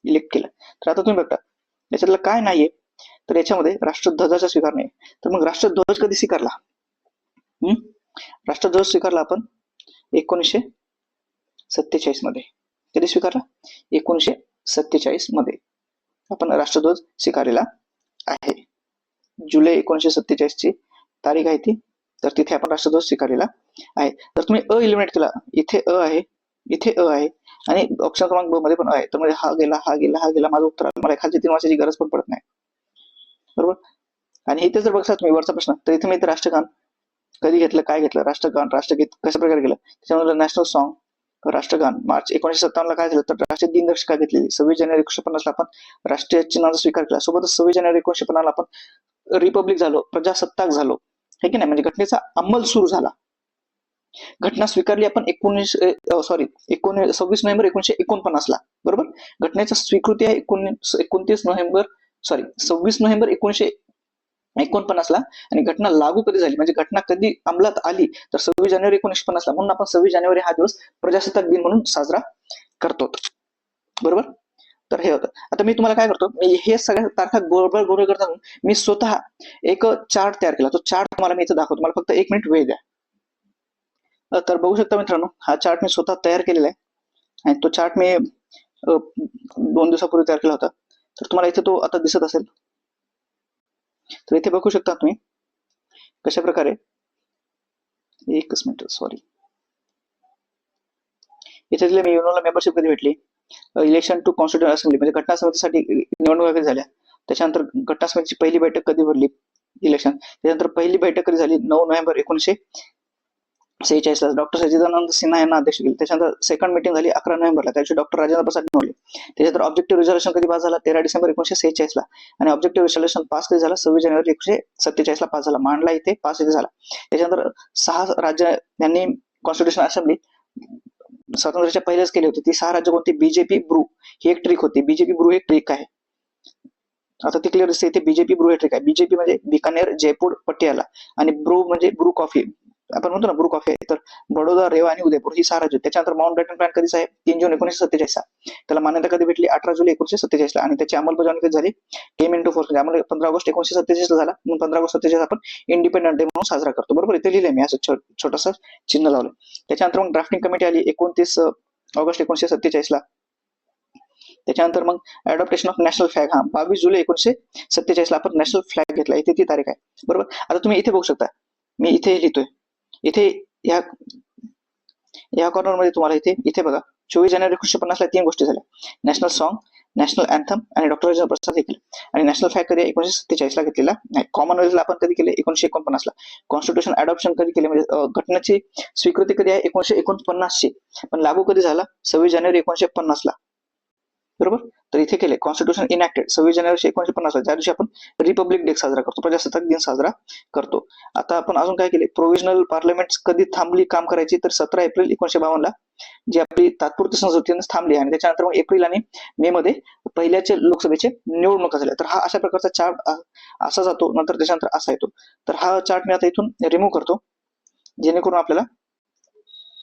तर आता तुम्ही बघता याच्यातलं काय नाहीये, तर याच्यामध्ये राष्ट्रध्वजाचा स्वीकार नाही. तर मग राष्ट्रध्वज कधी स्वीकारला, राष्ट्रध्वज स्वीकारला आपण 1947 मध्ये. कधी स्वीकारला, 1947 मध्ये आपण राष्ट्रध्वज स्वीकारलेला आहे. जुलै 1947 ची तारीख आहे ती, तर तिथे आपण राष्ट्रध्वज स्वीकारलेला आहे. तर तुम्ही अ इलिमिनेट केला, इथे अ आहे, इथे अ आहे, आणि ऑप्शन क्रमांक ब मध्ये पण आहे. तर म्हणजे हा गेला, माझं उत्तर मला खालची 3 वाचायची गरज पण पडत नाही, बरोबर. आणि इथे जर बघता तुम्ही वरचा प्रश्न, तर इथे मी राष्ट्रगान कधी घेतलं, काय घेतलं, राष्ट्रगान, राष्ट्रगीत कशा प्रकारे केलं, त्याच्यामध्ये नॅशनल सॉन्ग, राष्ट्रगान. मार्च 1957 ला काय झालं, तर राष्ट्रीय दिनदर्शिका घेतलेली. 26 जानेवारी 1950 ला आपण राष्ट्रीय चिन्हाचा स्वीकार केला. सोबतच 26 जानेवारी 1950 ला आपण रिपब्लिक झालो, प्रजासत्ताक झालो, हे की नाही. म्हणजे घटनेचा अंमल सुरू झाला. घटना स्वीकारली आपण 26 नोव्हेंबर 1949 ला, बरोबर. घटनेचा स्वीकृती आहे 26 नोव्हेंबर 1949 ला, आणि घटना लागू कधी झाली, म्हणजे घटना कधी अंमलात आली, तर 26 जानेवारी 1950 ला. म्हणून आपण 26 जानेवारी हा दिवस प्रजासत्ताक दिन म्हणून साजरा करतो, बरोबर. तर हे होतं. आता मी तुम्हाला काय करतो, मी हे सगळ्या तारखा गोळ करता मी स्वतः एक चार्ट तयार केला. तो चार्ट तुम्हाला मी इथं दाखवतो, मला फक्त 1 मिनिट वेळ द्या. तर बघू शकता मित्रांनो, हा चार्ट मी स्वतः तयार केलेला आहे, आणि तो चार्ट मी 2 दिवसापूर्वी तयार केला होता. तर तुम्हाला इथे तो आता दिसत असेल. तर इथे बघू शकता तुम्ही कशा प्रकारे, एकच मिनिट, सॉरी, इथे दिले मी युनोला मेंबरशिप कधी भेटली, इलेक्शन टू कॉन्स्टिट्यूएंट असेंब्ली म्हणजे घटना समितीसाठी निवडणुका कधी झाल्या, त्याच्यानंतर घटना समितीची पहिली बैठक कधी भरली, इलेक्शन, त्याच्यानंतर पहिली बैठक कधी झाली, 9 नोव्हेंबर 1946 ला डॉक्टर सच्चिदानंद सिन्हा यांना अध्यक्ष केले. त्याच्यानंतर सेकंड मीटिंग झाली 11 नोव्हेंबरला, त्याची डॉक्टर राजेंद्र प्रसाद निवडले. त्याच्यानंतर ऑब्जेक्टिव्ह रिझोल्युशन कधी पास झाला, 13 डिसेंबर 1946 ला, आणि ऑब्जेक्टिव्ह रिझोल्युशन पास कधी झाला, 26 जानेवारी 1947 ला पास झाला, मांडला इथे, पास इथे झाला. त्याच्यानंतर 6 राज्य यांनी कॉन्स्टिट्यूशन असेंब्ली स्वातंत्र्याच्या पहिलेच केले होते. ती 6 राज्य कोणती? बीजेपी ब्रू ही एक ट्रिक होती. बीजेपी ब्रू एक ट्रिक आहे. आता ती क्लिअर दिसते इथे. बीजेपी ब्रू हे ट्रिक आहे. बीजेपी म्हणजे बिकानेर, जयपूर, पटियाला आणि ब्रू म्हणजे ब्रू कॉफी. आपण म्हणतो ना ब्रू कॉफी आहे. तर बडोदा, रेवा आणि उदयपूर ही 6 राज्य. त्याच्यानंतर माउंटबॅटन प्लॅन कधीच आहे? 3 जून 1947 ला. त्याला मान्यता कधी भेटली? 18 जुलै 1947 ला. आणि त्याची अंमलबजावणी कधी झाली? केम इंटू फोर्स म्हणजे अंमल 15 ऑगस्ट 1947 ला झाला. म्हणून 15 ऑगस्ट 47 आपण इंडिपेंडंट डे म्हणून साजरा करतो. बरोबर, इथे लिहिलंय मी असं छोटंसं चिन्ह लावलं. त्याच्यानंतर मग ड्राफ्टिंग कमिटी आली 29 ऑगस्ट 1947 ला. त्याच्यानंतर मग अडॉप्टेशन ऑफ नॅशनल फ्लॅग 22 जुलै 1947 ला आपण नॅशनल फ्लॅग घेतला. इथे ती तारीख आहे. बरोबर, आता तुम्ही इथे बघू शकता, मी इथे लिहितोय. इथे या कॉर्नर मध्ये तुम्हाला इथे बघा 24 जानेवारी 1950 ला 3 गोष्टी झाल्या. नॅशनल सॉन्ग, नॅशनल अँथम आणि डॉक्टर राजेंद्र प्रसाद हे केलं. आणि नॅशनल फ्लॅग कधी 1947 ला घेतलेला नाही. कॉमनवेल्थला आपण कधी केले? 1949 ला. कॉन्स्टिट्यूशन अडॉप्शन कधी केले म्हणजे घटनेची स्वीकृती कधी आहे? 1949 ची. पण लागू कधी झाला? 26 जानेवारी 1950 ला. बरोबर, तर इथे केले कॉन्स्टिट्यूशन इनॅक्टेड 26 जानेवारी 1950 ला, ज्या दिवशी आपण रिपब्लिक डे साजरा करतो, प्रजासत्ताक दिन साजरा करतो. आता आपण अजून काय केले? प्रोव्हिजनल पार्लमेंट कधी थांबली काम करायची? तर 17 एप्रिल 1952 ला जी आपली तात्पुरती संसद थांबली. आणि त्याच्यानंतर मग एप्रिल आणि मे मध्ये पहिल्याचे लोकसभेचे निवडणुका झाल्या. तर हा अशा प्रकारचा चार्ट असा जातो, नंतर त्याच्यानंतर असा येतो. तर हा चार्ट मी आता इथून रिमूव्ह करतो, जेणेकरून आपल्याला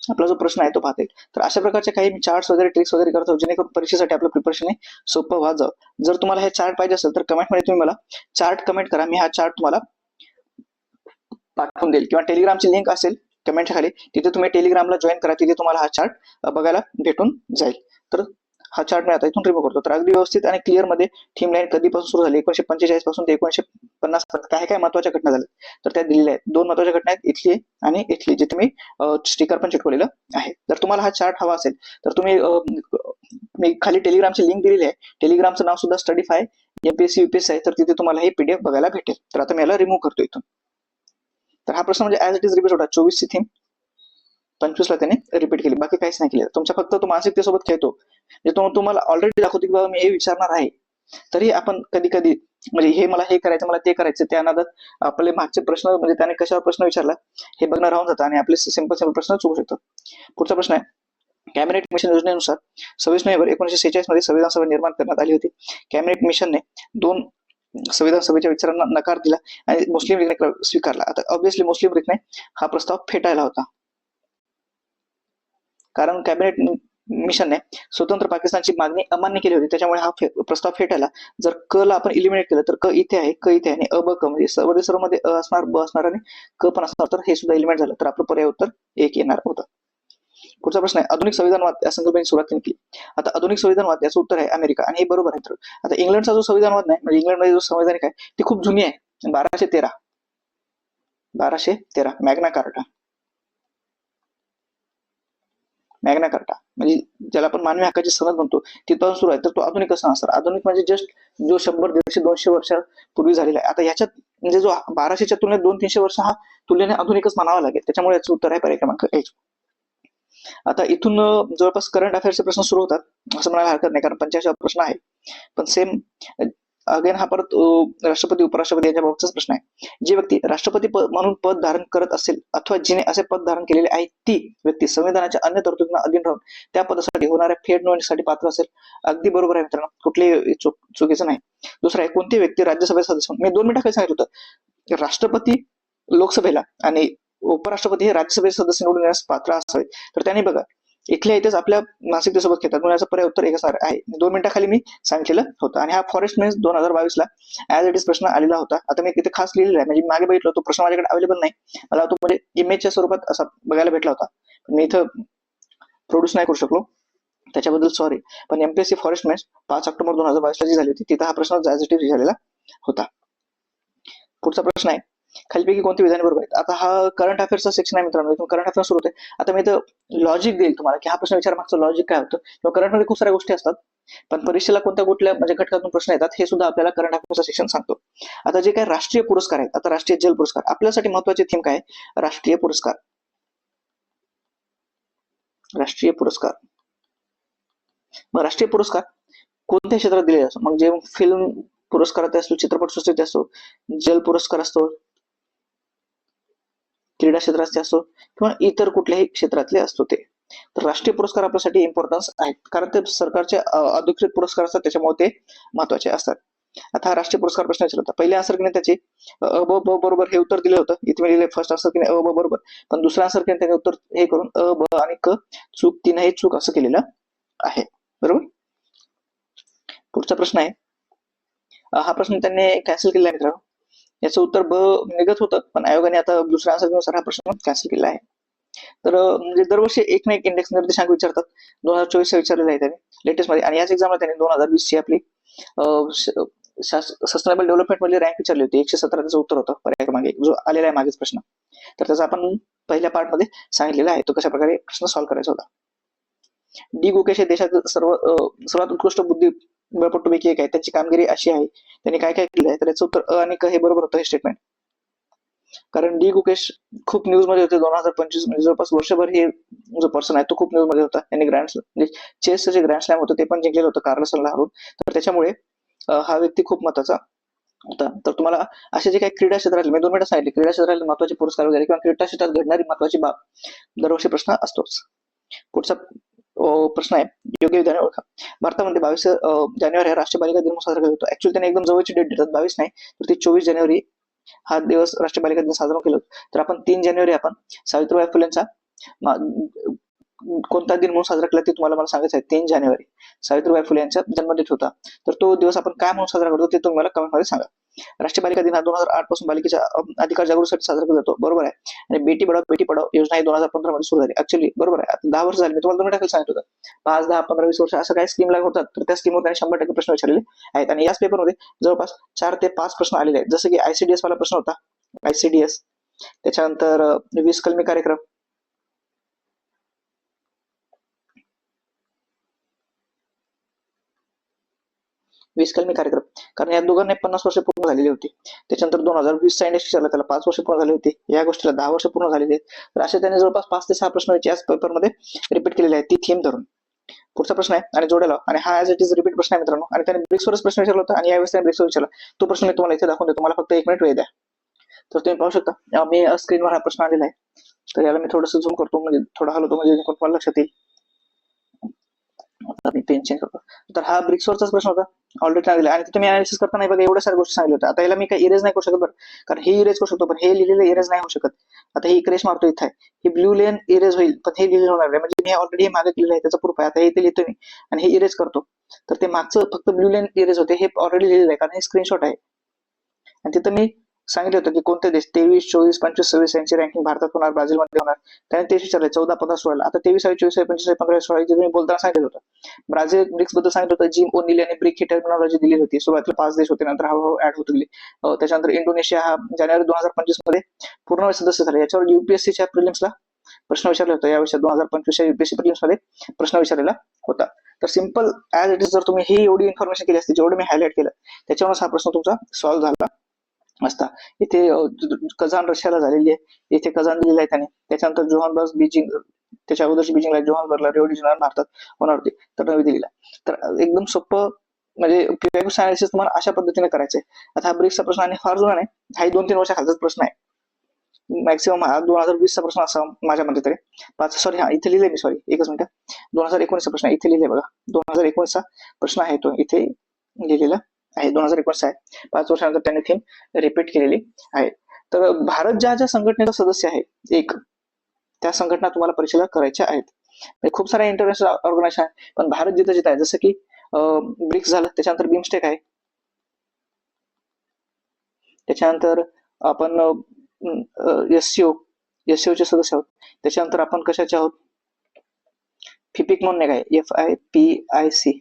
आपला जो प्रश्न आहे तो पाहता येईल. तर अशा प्रकारचे काही मी चार्ट्स वगैरे ट्रिक्स वगैरे करतो, जेणेकरून परीक्षेसाठी आपलं प्रिपरेशन हे सोपं व्हावं जावं. जर तुम्हाला हे चार्ट पाहिजे असेल तर कमेंटमध्ये तुम्ही मला चार्ट कमेंट करा. मी हा चार्ट तुम्हाला पाठवून देईल, किंवा टेलिग्रामची लिंक असेल कमेंटच्या खाली, तिथे तुम्ही टेलिग्रामला जॉईन करा. तिथे तुम्हाला हा चार्ट बघायला भेटून जाईल. तर हा चार्ट मी आता इथून रिमूव्ह करतो. तर अगदी व्यवस्थित आणि क्लिअर मध्ये थीम लाईन कधीपासून सुरू झाली, 1945 पासून ते 1950 काय काय महत्वाच्या घटना झाल्या तर त्या दिलेल्या आहेत. 2 महत्वाच्या घटना आहेत, इथली आणि इथली, जिथे मी स्टिकर पण चिटकवलेलं आहे. जर तुम्हाला हा चार्ट हवा असेल तर तुम्ही मी खाली टेलिग्रामची लिंक दिलेली आहे. टेलिग्रामचं नाव सुद्धा स्टडीफाय एमपीएससी यूपीएससी आहे. तर तिथे तुम्हाला हे पीडीएफ बघायला भेटेल. तर आता मी याला रिमूव्ह करतो इथून. तर हा प्रश्न म्हणजे ऍज इट इज रिपीट होता. 24 ची थीम 25 ला त्याने रिपीट केली, बाकी काहीच नाही केलं. तुमच्या फक्त तो मानसिकतेसोबत खेळतो. म्हणजे तुम्हाला ऑलरेडी दाखवतो की बाबा मी हे विचारणार आहे, तरी आपण कधी कधी म्हणजे हे मला हे करायचं, मला ते करायचं, त्या नादात आपले मागचे प्रश्न म्हणजे त्याने कशावर प्रश्न विचारला हे बघणं राहून जातं आणि आपले सिंपल प्रश्न चुकू शकतात. पुढचा प्रश्न आहे, कॅबिनेट मिशन योजनेनुसार 26 नोव्हेंबर 1946 मध्ये संविधान सभा निर्माण करण्यात आली होती. कॅबिनेट मिशनने 2 संविधान सभेच्या विचारांना नकार दिला आणि मुस्लिम लीगने स्वीकारला. आता ऑब्व्हियसली मुस्लिम लीगने हा प्रस्ताव फेटाळला होता, कारण कॅबिनेट मिशनने स्वतंत्र पाकिस्तानची मागणी अमान्य केली होती. त्याच्यामुळे हा प्रस्ताव फेटाळला. जर क ला आपण इलिमिनेट केलं तर क इथे आहे, क इथे आहे आणि अ ब क म्हणजे सर्व मध्ये अ असणार, ब असणार आणि क पण असणार. तर हे सुद्धा इलिमिनेट झालं, तर आपलं पर्याय उत्तर 1 येणार होतं. पुढचा प्रश्न आहे, आधुनिक संविधानवाद या संकल्पनेची सुरुवात केली. आता आधुनिक संविधानवाद याचं उत्तर आहे अमेरिका, आणि हे बरोबर आहे. तर आता इंग्लंडचा जो संविधानवाद नाही, म्हणजे इंग्लंडमध्ये जो संविधानिक आहे ती खूप जुनी आहे, 1213 मॅग्ना कार्टा. मॅग्ना कार्टा म्हणजे ज्याला आपण मानवी हक्काची सनद म्हणतो, तिथपासून सुरू आहे. तर तो आधुनिक कसा असणार? आधुनिक म्हणजे जस्ट जो 100, 150, 200 वर्षापूर्वी झालेला आहे. आता याच्यात म्हणजे जो 1200च्या तुलनेत 200-300 वर्ष हा तुलनेने आधुनिकच मानावा लागेल. त्याच्यामुळे याचं उत्तर आहे पर्याय क्रमांक 1. आता इथून जवळपास करंट अफेअर्सचे प्रश्न सुरू होतात असं म्हणायला हरकत नाही, कारण 85 प्रश्न आहे. पण सेम अगेन हा परत राष्ट्रपती उपराष्ट्रपती यांच्या बाबतचाच प्रश्न आहे. जी व्यक्ती राष्ट्रपती म्हणून पद धारण करत असेल अथवा जिने असे पद धारण केलेले आहे ती व्यक्ती संविधानाच्या अन्य तरतुदींना अधीन राहून त्या पदासाठी होणाऱ्या फेरनिवडणुकीसाठी पात्र असेल. अगदी बरोबर आहे मित्रांनो, कुठलीही चुकीचं नाही. दुसरा आहे, कोणती व्यक्ती राज्यसभेचा सदस्य, मी 2 मिनिटांखाली सांगितलं होतं, राष्ट्रपती लोकसभेला आणि उपराष्ट्रपती हे राज्यसभेचे सदस्य निवडून येण्यास पात्र असावे. तर त्याने बघा इथल्या इथेच आपल्या मानसिकतेसोबत घेतात, म्हणून याचं पर्याय उत्तर 1 आहे. 2 मिनिटाखाली मी सांगितलेलं होतं. आणि हा फॉरेस्ट मेन्स 2022 ला ऍज इट इज प्रश्न आलेला होता. आता मी तिथे खास लिहिलेला आहे, म्हणजे मागे बघितलं तो प्रश्न माझ्याकडे अवेलेबल नाही, मला तो म्हणजे इमेजच्या स्वरूपात असा बघायला भेटला होता, मी इथं प्रोड्यूस नाही करू शकलो, त्याच्याबद्दल सॉरी. पण एमपीएससी फॉरेस्ट मेन्स 5 ऑक्टोबर 2022 ला जी झाली होती तिथं हा प्रश्न ऍज इट इज झालेला होता. पुढचा प्रश्न आहे, खालीपैकी कोणती विधाने बरोबर आहेत? आता हा करंट अफेअर्सचा सेक्शन आहे मित्रांनो, इथून करंट अफेअर्स सुरू होते. आता मी इथं लॉजिक देईल तुम्हाला की हा प्रश्न विचारमागचं लॉजिक काय होतं, किंवा करंटमध्ये खूप साऱ्या गोष्टी असतात, पण परीक्षेला कोणत्या कुठल्या म्हणजे घटकातून प्रश्न येतात हे सुद्धा आपल्याला करंट अफेअर्सचा सेक्शन सांगतो. आता जे काही राष्ट्रीय पुरस्कार आहेत, आता राष्ट्रीय जल पुरस्कार आपल्यासाठी महत्वाची थीम काय आहे? राष्ट्रीय पुरस्कार. राष्ट्रीय पुरस्कार, मग राष्ट्रीय पुरस्कार कोणत्या क्षेत्रात दिले जातो? मग जे फिल्म पुरस्कार असतो, चित्रपट सृष्टीत असतो, जल पुरस्कार असतो, क्रीडा क्षेत्राचे असतो, किंवा इतर कुठल्याही क्षेत्रातले असतो ते. तर राष्ट्रीय पुरस्कार आपल्यासाठी इम्पॉर्टन्स आहेत, कारण ते सरकारचे अधिकृत पुरस्कार असतात, त्याच्यामुळे ते महत्वाचे असतात. आता हा राष्ट्रीय पुरस्कार प्रश्न विचारला होता. पहिल्या आन्सर की त्याचे अ ब ब बरोबर हे उत्तर दिलं होतं. इथे मी लिहिले फर्स्ट आन्सर की अ ब बरोबर, पण दुसरा आन्सर की त्याने उत्तर हे करून अ ब आणि क चूक, तीनही चूक असं केलेलं आहे. बरोबर. पुढचा प्रश्न आहे, हा प्रश्न त्यांनी कॅन्सल केला आहे मित्रांनो. याचं उत्तर ब निघत होतं, पण आयोगाने आता दुसऱ्या आन्सरनुसार हा प्रश्न कॅन्सल केला आहे. तर म्हणजे दरवर्षी एक ना एक इंडेक्स निर्देशांक विचारतात. 2024 विचारलेला आहे त्याने लेटेस्ट मध्ये, आणि याच एक्झामला त्याने 2020 ची आपली सस्टेनेबल डेव्हलपमेंट मध्ये रँक विचारली होती. 117 त्याचं उत्तर होतं पर्याय मागे, जो आलेला आहे मागेच प्रश्न. तर त्याचा आपण पहिल्या पार्ट मध्ये सांगितलेला आहे, तो कशा प्रकारे प्रश्न सॉल्व्ह करायचा होता. डी गुकेश हे देशातील सर्वात उत्कृष्ट बुद्धिबळपटूपैकी एक आहे. त्याची कामगिरी अशी आहे, त्यांनी काय काय केलं आहे. तर याचं उत्तर अ आणि क हे बरोबर होतं हे स्टेटमेंट. कारण डी गुकेश खूप न्यूज मध्ये होते 2025 म्हणजे जवळपास वर्षभर हे जो पर्सन आहे तो खूप न्यूज मध्ये होता. त्यांनी ग्रँड म्हणजे चेसचं जे ग्रँड स्लॅम होतं ते पण जिंकलेलं होतं कार्लसनला हरून. तर त्याच्यामुळे हा व्यक्ती खूप महत्वाचा होता. तर तुम्हाला असे जे काही क्रीडा क्षेत्रातले, मी 2 मिनिटं सांगितले, क्रीडा क्षेत्रातले महत्वाचे पुरस्कार वगैरे किंवा क्रीडा क्षेत्रात घडणारी महत्वाची बाब दरवर्षी प्रश्न असतोच. पुढचा प्रश्न आहे, योग्य विधाने ओळखा. भारतामध्ये 22 जानेवारी हा राष्ट्रीय बालिका दिन साजरा केला जातो. ऍक्च्युअली त्याने एकदम जवळची डेट देतात, 22 नाही तर ती 24 जानेवारी हा दिवस राष्ट्रीय बालिका दिन साजरा केला. तर आपण 3 जानेवारी आपण सावित्रीबाई फुलेंचा कोणता दिन म्हणून साजरा केला ते तुम्हाला मला सांगायचं आहे. 3 जानेवारी सावित्रीबाई फुले यांचा जन्मदिन होता. तर तो दिवस आपण काय म्हणून साजरा करतो ते तुम्ही मला कमेंट मध्ये सांगा. राष्ट्रीय बालिका दिन हा 2008 पासून बालिकेच्या अधिकार जागृतीसाठी साजरा केला जातो. बरोबर आहे. आणि बेटी बढाओ बेटी पढाओ योजना ही 2015 मध्ये सुरू झाली. ऍक्च्युअली बरोबर आहे. आता 10 वर्ष झाली. मी तुम्हाला 2 मिनिटाखाली सांगितलं होतं. 5, 10, 15, 20 वर्ष असं काही स्कीम लागू होतात, तर त्या स्कीमवर त्यांनी 100% प्रश्न विचारलेले आहेत. आणि याच पेपरमध्ये जवळपास 4 ते 5 प्रश्न आलेले आहेत. जसं की ICDS वाला प्रश्न होता, ICDS. त्याच्यानंतर 20 कलमी कार्यक्रम, कलमी कार्यक्रम, कारण या दोघांना 50 वर्ष पूर्ण झालेली होती. त्याच्यानंतर 2020 चा इंडेक्स विचारला, त्याला 5 वर्ष पूर्ण झाली होती. या गोष्टीला 10 वर्ष पूर्ण झालेली आहेत. तर असे त्यांनी जवळपास 5 ते 6 प्रश्न याच पेपरमध्ये रिपीट केलेले आहेत, ती थीम धरून. पुढचा प्रश्न आहे आणि जोडायला, आणि हा ऍज इट इज रिपीट प्रश्न आहे मित्रांनो. आणि त्याने ब्रिक्सवरच प्रश्न विचारला होता आणि यावेळेस त्याने ब्रिक्सवर विचारला. तो प्रश्न मी तुम्हाला इथे दाखवून देतो, मला फक्त 1 मिनिट वेळ द्या. तर तुम्ही पाहू शकता, मी स्क्रीनवर हा प्रश्न आलेला आहे. तर याला मी थोडंसं झूम करतो, म्हणजे थोडा हलवतो, म्हणजे तुम्हाला लक्षात येईल. आता मी पेन चेंज करतो. तर हा ब्रिक्सवरचाच प्रश्न होता, ऑलरेडी सांगितलं. आणि तुम्ही अनालिसिस करताना बघा एवढ्या साऱ्या गोष्टी सांगितल्या होत्या. आता याला मी काही इरेज नाही करू शकत बरं, कारण हे इरेज करू शकतो पण हे लिहिलेलं इरेज नाही होऊ शकत. आता हे क्रेश मारतो इथे, ही ब्ल्यू लेन इरेज होईल पण हे लिहिलेलं होणार नाही, म्हणजे मी ऑलरेडी हे मागे केलेलं आहे, त्याचा प्रूफ आहे. आता हे इथे लिहितो मी आणि हे इरेज करतो, तर ते मागचं फक्त ब्ल्यू लेन इरेज होते, हे ऑलरेडी लिहिलेलं आहे कारण हे स्क्रीनशॉट आहे. आणि तिथं मी सांगितलं होतं की कोणते देश 23, 24, 25, 26 यांची रँकिंग भारतात होणार, ब्राझीलमध्ये होणार. त्याने 23 विचारले, 14, 15, 16. आता 23, 24, 25, 15, 16 तुम्ही बोलताना सांगितलं होतं. ब्राझील ब्रिक्स बद्दल सांगितलं होतं, जिम ओनिल यांनी ब्रिक ही टर्मिनॉलॉजी दिली होती. सुरुवातीला 5 देश होते, नंतर हळूहळू ऍड होत गेले. त्याच्यानंतर इंडोनेशिया हा जानेवारी 2025 मध्ये पूर्ण सदस्य झाला. याच्यावर युपीएससीच्या प्रिलिम्सला प्रश्न विचारला होता. या वर्षी 2025 युपीएससी प्रिलिम्स मध्ये प्रश्न विचारलेला होता. तर सिंपल ऍज इट इज जर तुम्ही ही एवढी इन्फॉर्मेशन केली असती, जेवढं मी हायलाइट केलं त्याच्यावरून हा प्रश्न तुमचा सॉल्व्ह झाला असता. इथे कझान रशियाला झालेली आहे, इथे कझान दिलेला आहे त्याने. त्याच्यानंतर जोहानबर्ग बीजिंग, त्याच्या अगोदरची बीजिंगला, जोहानबर्गला, रिओ डी जेनेरो भारतात होणार होती, तर नवी दिल्लीला. तर एकदम सोपं म्हणजे अनालिसिस तुम्हाला अशा पद्धतीने करायचंय. आता हा ब्रिक्सचा प्रश्न आणि फार जुना नाही, हा 2-3 वर्षाखालचाच प्रश्न आहे. मॅक्सिमम हा 2020 चा प्रश्न असा माझ्या मते तरी. हा इथे लिहिले मी, सॉरी एकच मिनिट. 2019 चा प्रश्न इथे लिहिले बघा, 2019 चा प्रश्न आहे तो इथे लिहिलेला आहे, 2019 आहे. 5 वर्षानंतर त्यांनी थीम रिपीट केलेली आहे. तर भारत ज्या ज्या संघटनेचा सदस्य आहे एक, त्या संघटना तुम्हाला परीक्षेला करायच्या आहेत. खूप साऱ्या इंटरनॅशनल ऑर्गनायझेशन आहे, पण भारत जिथं जिथं आहे, जसं की ब्रिक्स झालं, त्याच्यानंतर बिमस्टेक आहे, त्याच्यानंतर आपण एससीओ चे सदस्य आहोत. त्याच्यानंतर आपण कशाचे आहोत, फिपिक म्हणून एक आहे, FIPIC,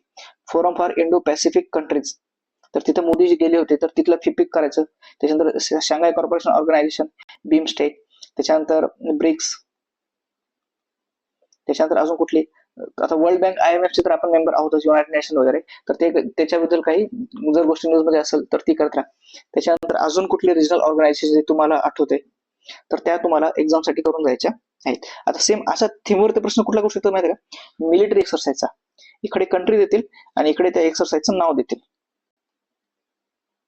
forum for Indo Pacific countries. तर तिथे मोदीजी गेले होते, तर तिथलं फिपिक करायचं. त्याच्यानंतर शांघाय कॉर्पोरेशन ऑर्गनायझेशन, बिमस्टेक, त्याच्यानंतर ब्रिक्स, त्याच्यानंतर अजून कुठली, आता वर्ल्ड बँक, IMF चे तर आपण मेंबर आहोत, युनायटेड नेशन वगैरे. तर ते त्याच्याबद्दल काही जर गोष्टी न्यूज मध्ये असेल तर ती करत राहा. त्याच्यानंतर अजून कुठली रिजनल ऑर्गनायझेशन तुम्हाला आठवते तर त्या तुम्हाला एक्झाम साठी करून जायच्या आहेत. आता सेम अशा थीमवरती प्रश्न कुठला करू शकतो माहिती का, मिलिटरी एक्सरसाइजचा. इकडे कंट्री देतील आणि इकडे त्या एक्सरसाइजचं नाव देतील,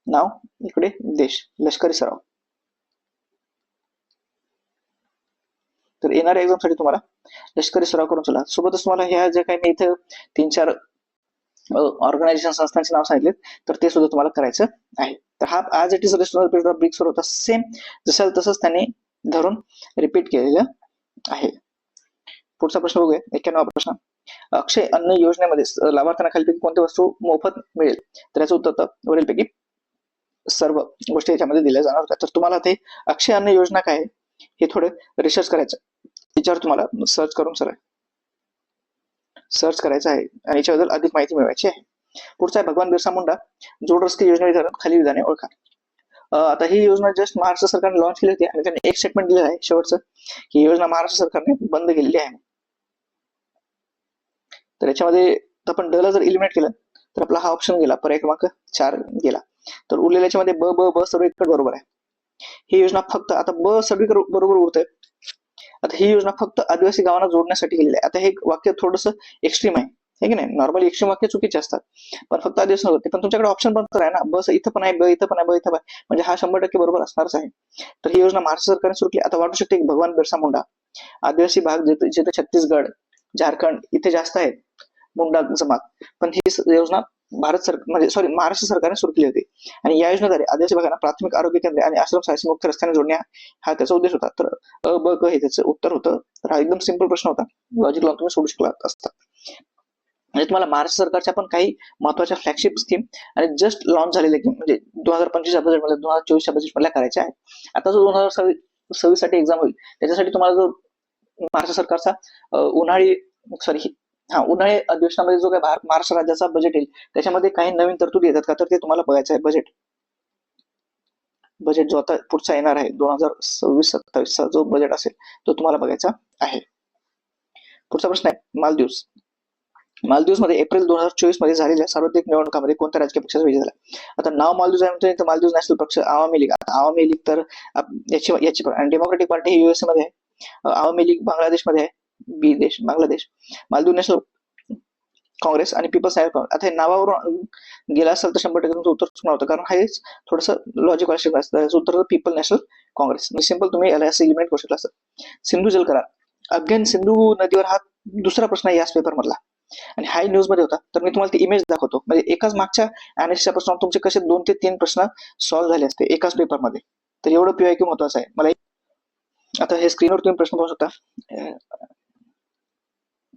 नाव इकडे देश, लष्करी सराव. तर येणाऱ्या एक्झाम साठी तुम्हाला लष्करी सराव करून चला. सोबतच तुम्हाला ह्या जे काही मी इथे 3-4 ऑर्गनायझेशन संस्थांचे नाव सांगितले तर ते सुद्धा तुम्हाला करायचं आहे. तर हा आज it is restaurant period of ब्रिक्सवर होता. सेम जसं तसंच त्यांनी धरून रिपीट केलेलं आहे. पुढचा प्रश्न बघूया. 91वा प्रश्न. अक्षय अन्न योजनेमध्ये लाभार्थ्यांना खालीलपैकी कोणती वस्तू मोफत मिळेल? तर याचं उत्तर तर वरीलपैकी सर्व गोष्टी याच्यामध्ये दिल्या जाणार होत्या. तर तुम्हाला ते अक्षय अन्न योजना काय आहे हे थोडं रिसर्च करायचं. याच्यावर तुम्हाला सर्च करायचं आहे आणि याच्याबद्दल अधिक माहिती मिळवायची आहे. पुढचा आहे भगवान बिरसा मुंडा जोड रस्ते योजनेविधान खाली विधाने ओळखा. आता ही योजना जस्ट महाराष्ट्र सरकारने लॉन्च केली होती आणि त्यांनी एक स्टेटमेंट दिलेलं आहे शेवटचं की ही योजना महाराष्ट्र सरकारने बंद केलेली आहे. तर याच्यामध्ये आपण ड ला जर इलिमिनेट केलं तर आपला हा ऑप्शन गेला, पर्याय क्रमांक 4 गेला. तर उरलेल्या याच्यामध्ये ब सगळीकडे बरोबर आहे. ही योजना फक्त आता ब सगळीकडे बरोबर उरतंय. आता ही योजना फक्त आदिवासी गावांना जोडण्यासाठी केलेली आहे. आता हे वाक्य थोडंसं एक्स्ट्रीम आहे की नाही? नॉर्मली एक्स्ट्रीम वाक्य चुकीचे असतात, पण फक्त आदिवासी होते. पण तुमच्याकडे ऑप्शन पण तर आहे ना, बस इथं पण आहे, ब इथं पण आहे, ब इथं पण आहे, म्हणजे हा 100% बरोबर असणारच आहे. तर ही योजना महाराष्ट्र सरकारने सुरू केली. आता वाटू शकते की भगवान बिरसा मुंडा आदिवासी भाग जिथे छत्तीसगड, झारखंड इथे जास्त आहे मुंडा जमात, पण ही योजना महाराष्ट्र सरकारने सुरू केली होती. आणि या योजनेद्वारे आदिवासी भागांना प्राथमिक आरोग्य केंद्रे आणि आश्रमशाळेशी मुक्त रस्त्याने जोडण्या हा त्याचा उद्देश होता. तर अ ब क हे त्याचं उत्तर होतं. तर हा एकदम सिंपल प्रश्न होता, लॉजिक लावून तुम्ही सोडू शकला असता. म्हणजे तुम्हाला महाराष्ट्र सरकारच्या पण काही महत्वाच्या फ्लॅगशिप स्कीम आणि जस्ट लॉन्च झालेल्या म्हणजे 2025 बजेट मध्ये 2024 बजेट मध्ये करायच्या आहे. आता जो 2026 साठी एक्झाम होईल त्याच्यासाठी तुम्हाला जो महाराष्ट्र सरकारचा उन्हाळी अधिवेशनामध्ये जो काही महाराष्ट्र राज्याचा बजेट येईल त्याच्यामध्ये काही नवीन तरतुदी येतात का, तर ते तुम्हाला बघायचं आहे. बजेट जो आता पुढचा येणार आहे 2026-27 चा जो बजेट असेल तो तुम्हाला बघायचा आहे. पुढचा प्रश्न आहे मालदीव्स मध्ये एप्रिल 2024 मध्ये झालेल्या सार्वत्रिक निवडणुकांमध्ये कोणत्या राजकीय पक्षाचा विजय झाला? आता नाव मालदीव्स आहे म्हणतो, मालदीव्स नॅशनल पक्ष आवामी लीग तर याची आणि डेमोक्रेटिक पार्टी ही युएसए मध्ये आहे, आवामी लीग बांगलादेशमध्ये आहे, बांगलादेश, मालदीव नॅशनल काँग्रेस आणि पीपल्स नॅशनल काँग्रेस. आता हे नावावरून गेला असेल तर 100% तुमचं उत्तर चुकणार होतं, कारण हे थोडंसं लॉजिक वाशिक असतं. उत्तर पीपल नॅशनल काँग्रेस. म्हणजे सिंपल तुम्ही याला असं इलिमिनेट करू शकला असं. सिंधू जल करार, अगेन सिंधू नदीवर हा दुसरा प्रश्न आहे याच पेपर मधला आणि हाय न्यूज मध्ये होता. तर मी तुम्हाला ती इमेज दाखवतो, म्हणजे एकाच मागच्या अनालिसिसच्या प्रश्नावर तुमचे कसे 2 ते 3 प्रश्न सॉल्व्ह झाले असते एकाच पेपर मध्ये. तर एवढं पीवायक्यू महत्वाचं आहे. मला आता हे स्क्रीनवर तुम्ही प्रश्न पाहू शकता.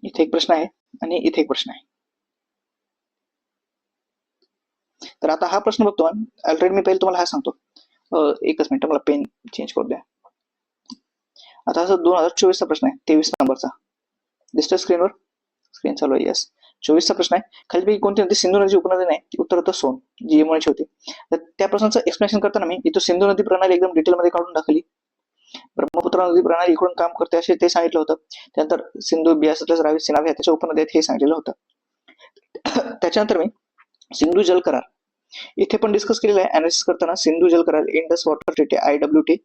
इथे एक प्रश्न आहे आणि इथे एक प्रश्न आहे. तर आता हा प्रश्न बघतो ऑलरेडी मी पहिले तुम्हाला हा सांगतो. एकच मिनिट मला पेन चेंज करू द्या. आता हा 2024 चा प्रश्न आहे, 23 नंबरचा दिसतोय स्क्रीनवर. स्क्रीन चालू आहे. यस, 24 चा प्रश्न आहे. खालीपैकी कोणती नदी सिंधू नदीची उपनदी नाही? उत्तर होतं सोन, जी यमुनेची होती. तर त्या प्रश्नाचं एक्सप्लेनेशन करताना मी इथं सिंधू नदी प्रणाली एकदम डिटेलमध्ये काढून दाखवली. ब्रह्मपुत्रा नदी प्रणाली इकडून काम करते असे ते सांगितलं होतं. त्यानंतर सिंधू, बियास, रावी, चिनाब ह्या त्याच्या उपनद्या आहेत हे सांगितलेलं होतं. त्याच्यानंतर मी सिंधू जल करार इथे पण डिस्कस केलेलं आहे अनालिसिस करताना. सिंधू जल करार, इंडस वॉटर ट्रीटी IWT,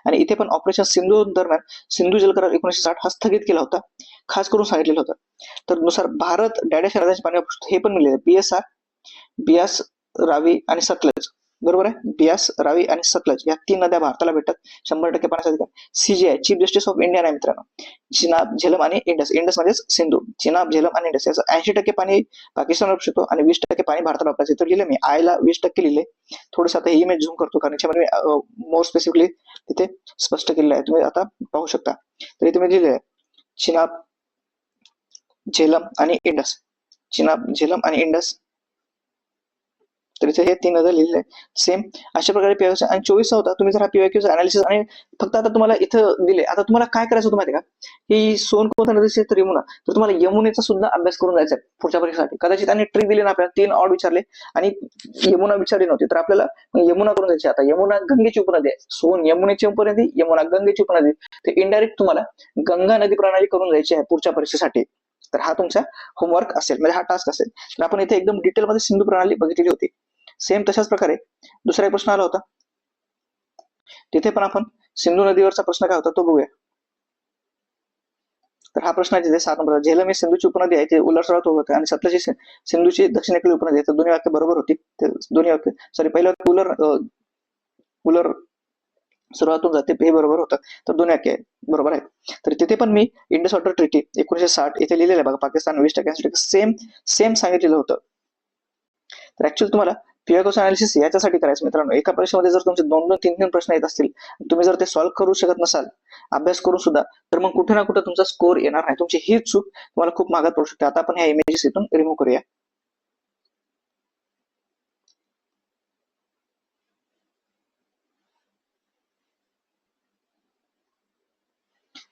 आणि इथे पण ऑपरेशन सिंधू दरम्यान सिंधू जल करार 1960 हा स्थगित केला होता, खास करून सांगितलेलं होतं. तर नुसार भारत डॅडेश नद्यांच्या पाण्यावर हे पण मिळेल BSR, बियास, रावी आणि सतलज. बरोबर आहे, बियास, रावी आणि सतलज या 3 नद्या भारताला भेटतात 100% पाण्याचा अधिकार. CJI chief justice of India आहे मित्रांनो. चिनाब, झेलम आणि इंडस म्हणजेच सिंधू, चिनाब, झेलम आणि इंडस याचं 80% पाणी पाकिस्तान वापरू शकतो आणि 20% पाणी भारताला वापरायचं. तर लिहिले मी आयला 20% लिहिले. थोडंसं आता ही इमेज झूम करतो कारण याच्यामध्ये मोर स्पेसिफिकली तिथे स्पष्ट केलेलं आहे, तुम्ही आता पाहू शकता. तर इथे मी लिहिले आहे चिनाब, झेलम आणि इंडस, चिनाब, झेलम आणि इंडस. तर इथे हे 3 नद्या लिहिलेले आहे. सेम अशा प्रकारे पीवायक्यू. आणि 24 होता तुम्ही जर हा पीवायक्यूचा अनालिसिस आणि फक्त आता तुम्हाला इथं दिले. आता तुम्हाला काय करायचं होतं माहिती का, की सोन कोणत्या नदीची तर यमुना. तर तुम्हाला यमुनेचा सुद्धा अभ्यास करून जायचा आहे पुढच्या परीक्षेसाठी. कदाचित त्यांनी ट्रिक दिली ना आपल्याला, 3 ऑड विचारले आणि यमुना विचारली नव्हती, तर आपल्याला यमुना करून जायची. आता यमुना गंगेची उपनदी आहे, सोन यमुनेची उपनदी, यमुना गंगेची उपनदी. तर इनडायरेक्ट तुम्हाला गंगा नदी प्रणाली करून जायची आहे पुढच्या परीक्षेसाठी. तर हा तुमचा होमवर्क असेल, म्हणजे हा टास्क असेल. तर आपण इथे एकदम डिटेलमध्ये सिंधू प्रणाली बघितलेली होती. सेम तशाच प्रकारे दुसरा एक प्रश्न आला होता, तिथे पण आपण सिंधू नदीवरचा प्रश्न काय होता तो बघूया. तर हा प्रश्न आहे तिथे 7 नंबर. झेलम ही सिंधूची उपनदी आहे, ते उलट होते आणि सतलज ही सिंधूची दक्षिणेकडील उपनदी आहे. तर दोन्ही वाक्य बरोबर होती. दोन्ही वाक्य पहिलं वाक्य सुरुवातून जाते हे बरोबर होतं, तर दोन्ही वाक्य आहे बरोबर आहे. तर तिथे पण मी इंडस वॉटर ट्रिटी 1960 इथे लिहिलेलं आहे बघा, पाकिस्तान 20% सेम सेम सांगितलेलं होतं. तर ऍक्च्युअली तुम्हाला पिअर अनालिसिस याच्यासाठी करायचं मित्रांनो, एका परीक्षेमध्ये जर तुमचे 2-2, 3-3 प्रश्न येत असतील, तुम्ही जर ते सॉल्व्ह करू शकत नसाल अभ्यास करून सुद्धा, तर मग कुठे ना कुठे तुमचा स्कोर येणार नाही. तुमची ही चूक तुम्हाला खूप मागात पडू शकते. आता आपण ह्या इमेजेस इथून रिमूव्ह करूया.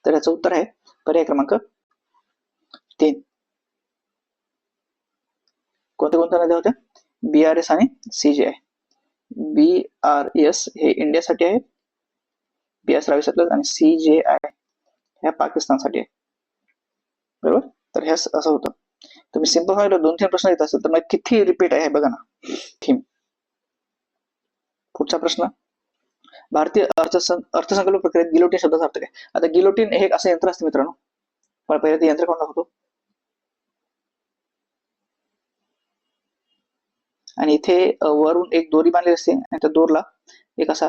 तर याचं उत्तर आहे पर्याय क्रमांक 3. कोणत्या कोणत्या नद्या होत्या? BRS आणि CJI. BRS हे इंडियासाठी आहे, BS रावी सतलज, आणि CJI ह्या पाकिस्तानसाठी आहे बरोबर. तर हे असं होतं. तुम्ही सिंपल सांगितलं 2-3 प्रश्न येत असेल तर मग किती रिपीट आहे बघा ना थीम. पुढचा प्रश्न, भारतीय अर्थसंकल्प प्रक्रियेत गिलोटिन शब्दाचा अर्थ काय? आता गिलोटिन हे एक असं यंत्र असतं मित्रांनो, पण पहिले ते यंत्र कोण दाखवतो, आणि इथे वरून एक दोरी बांधली असते आणि त्या दोरला एक असा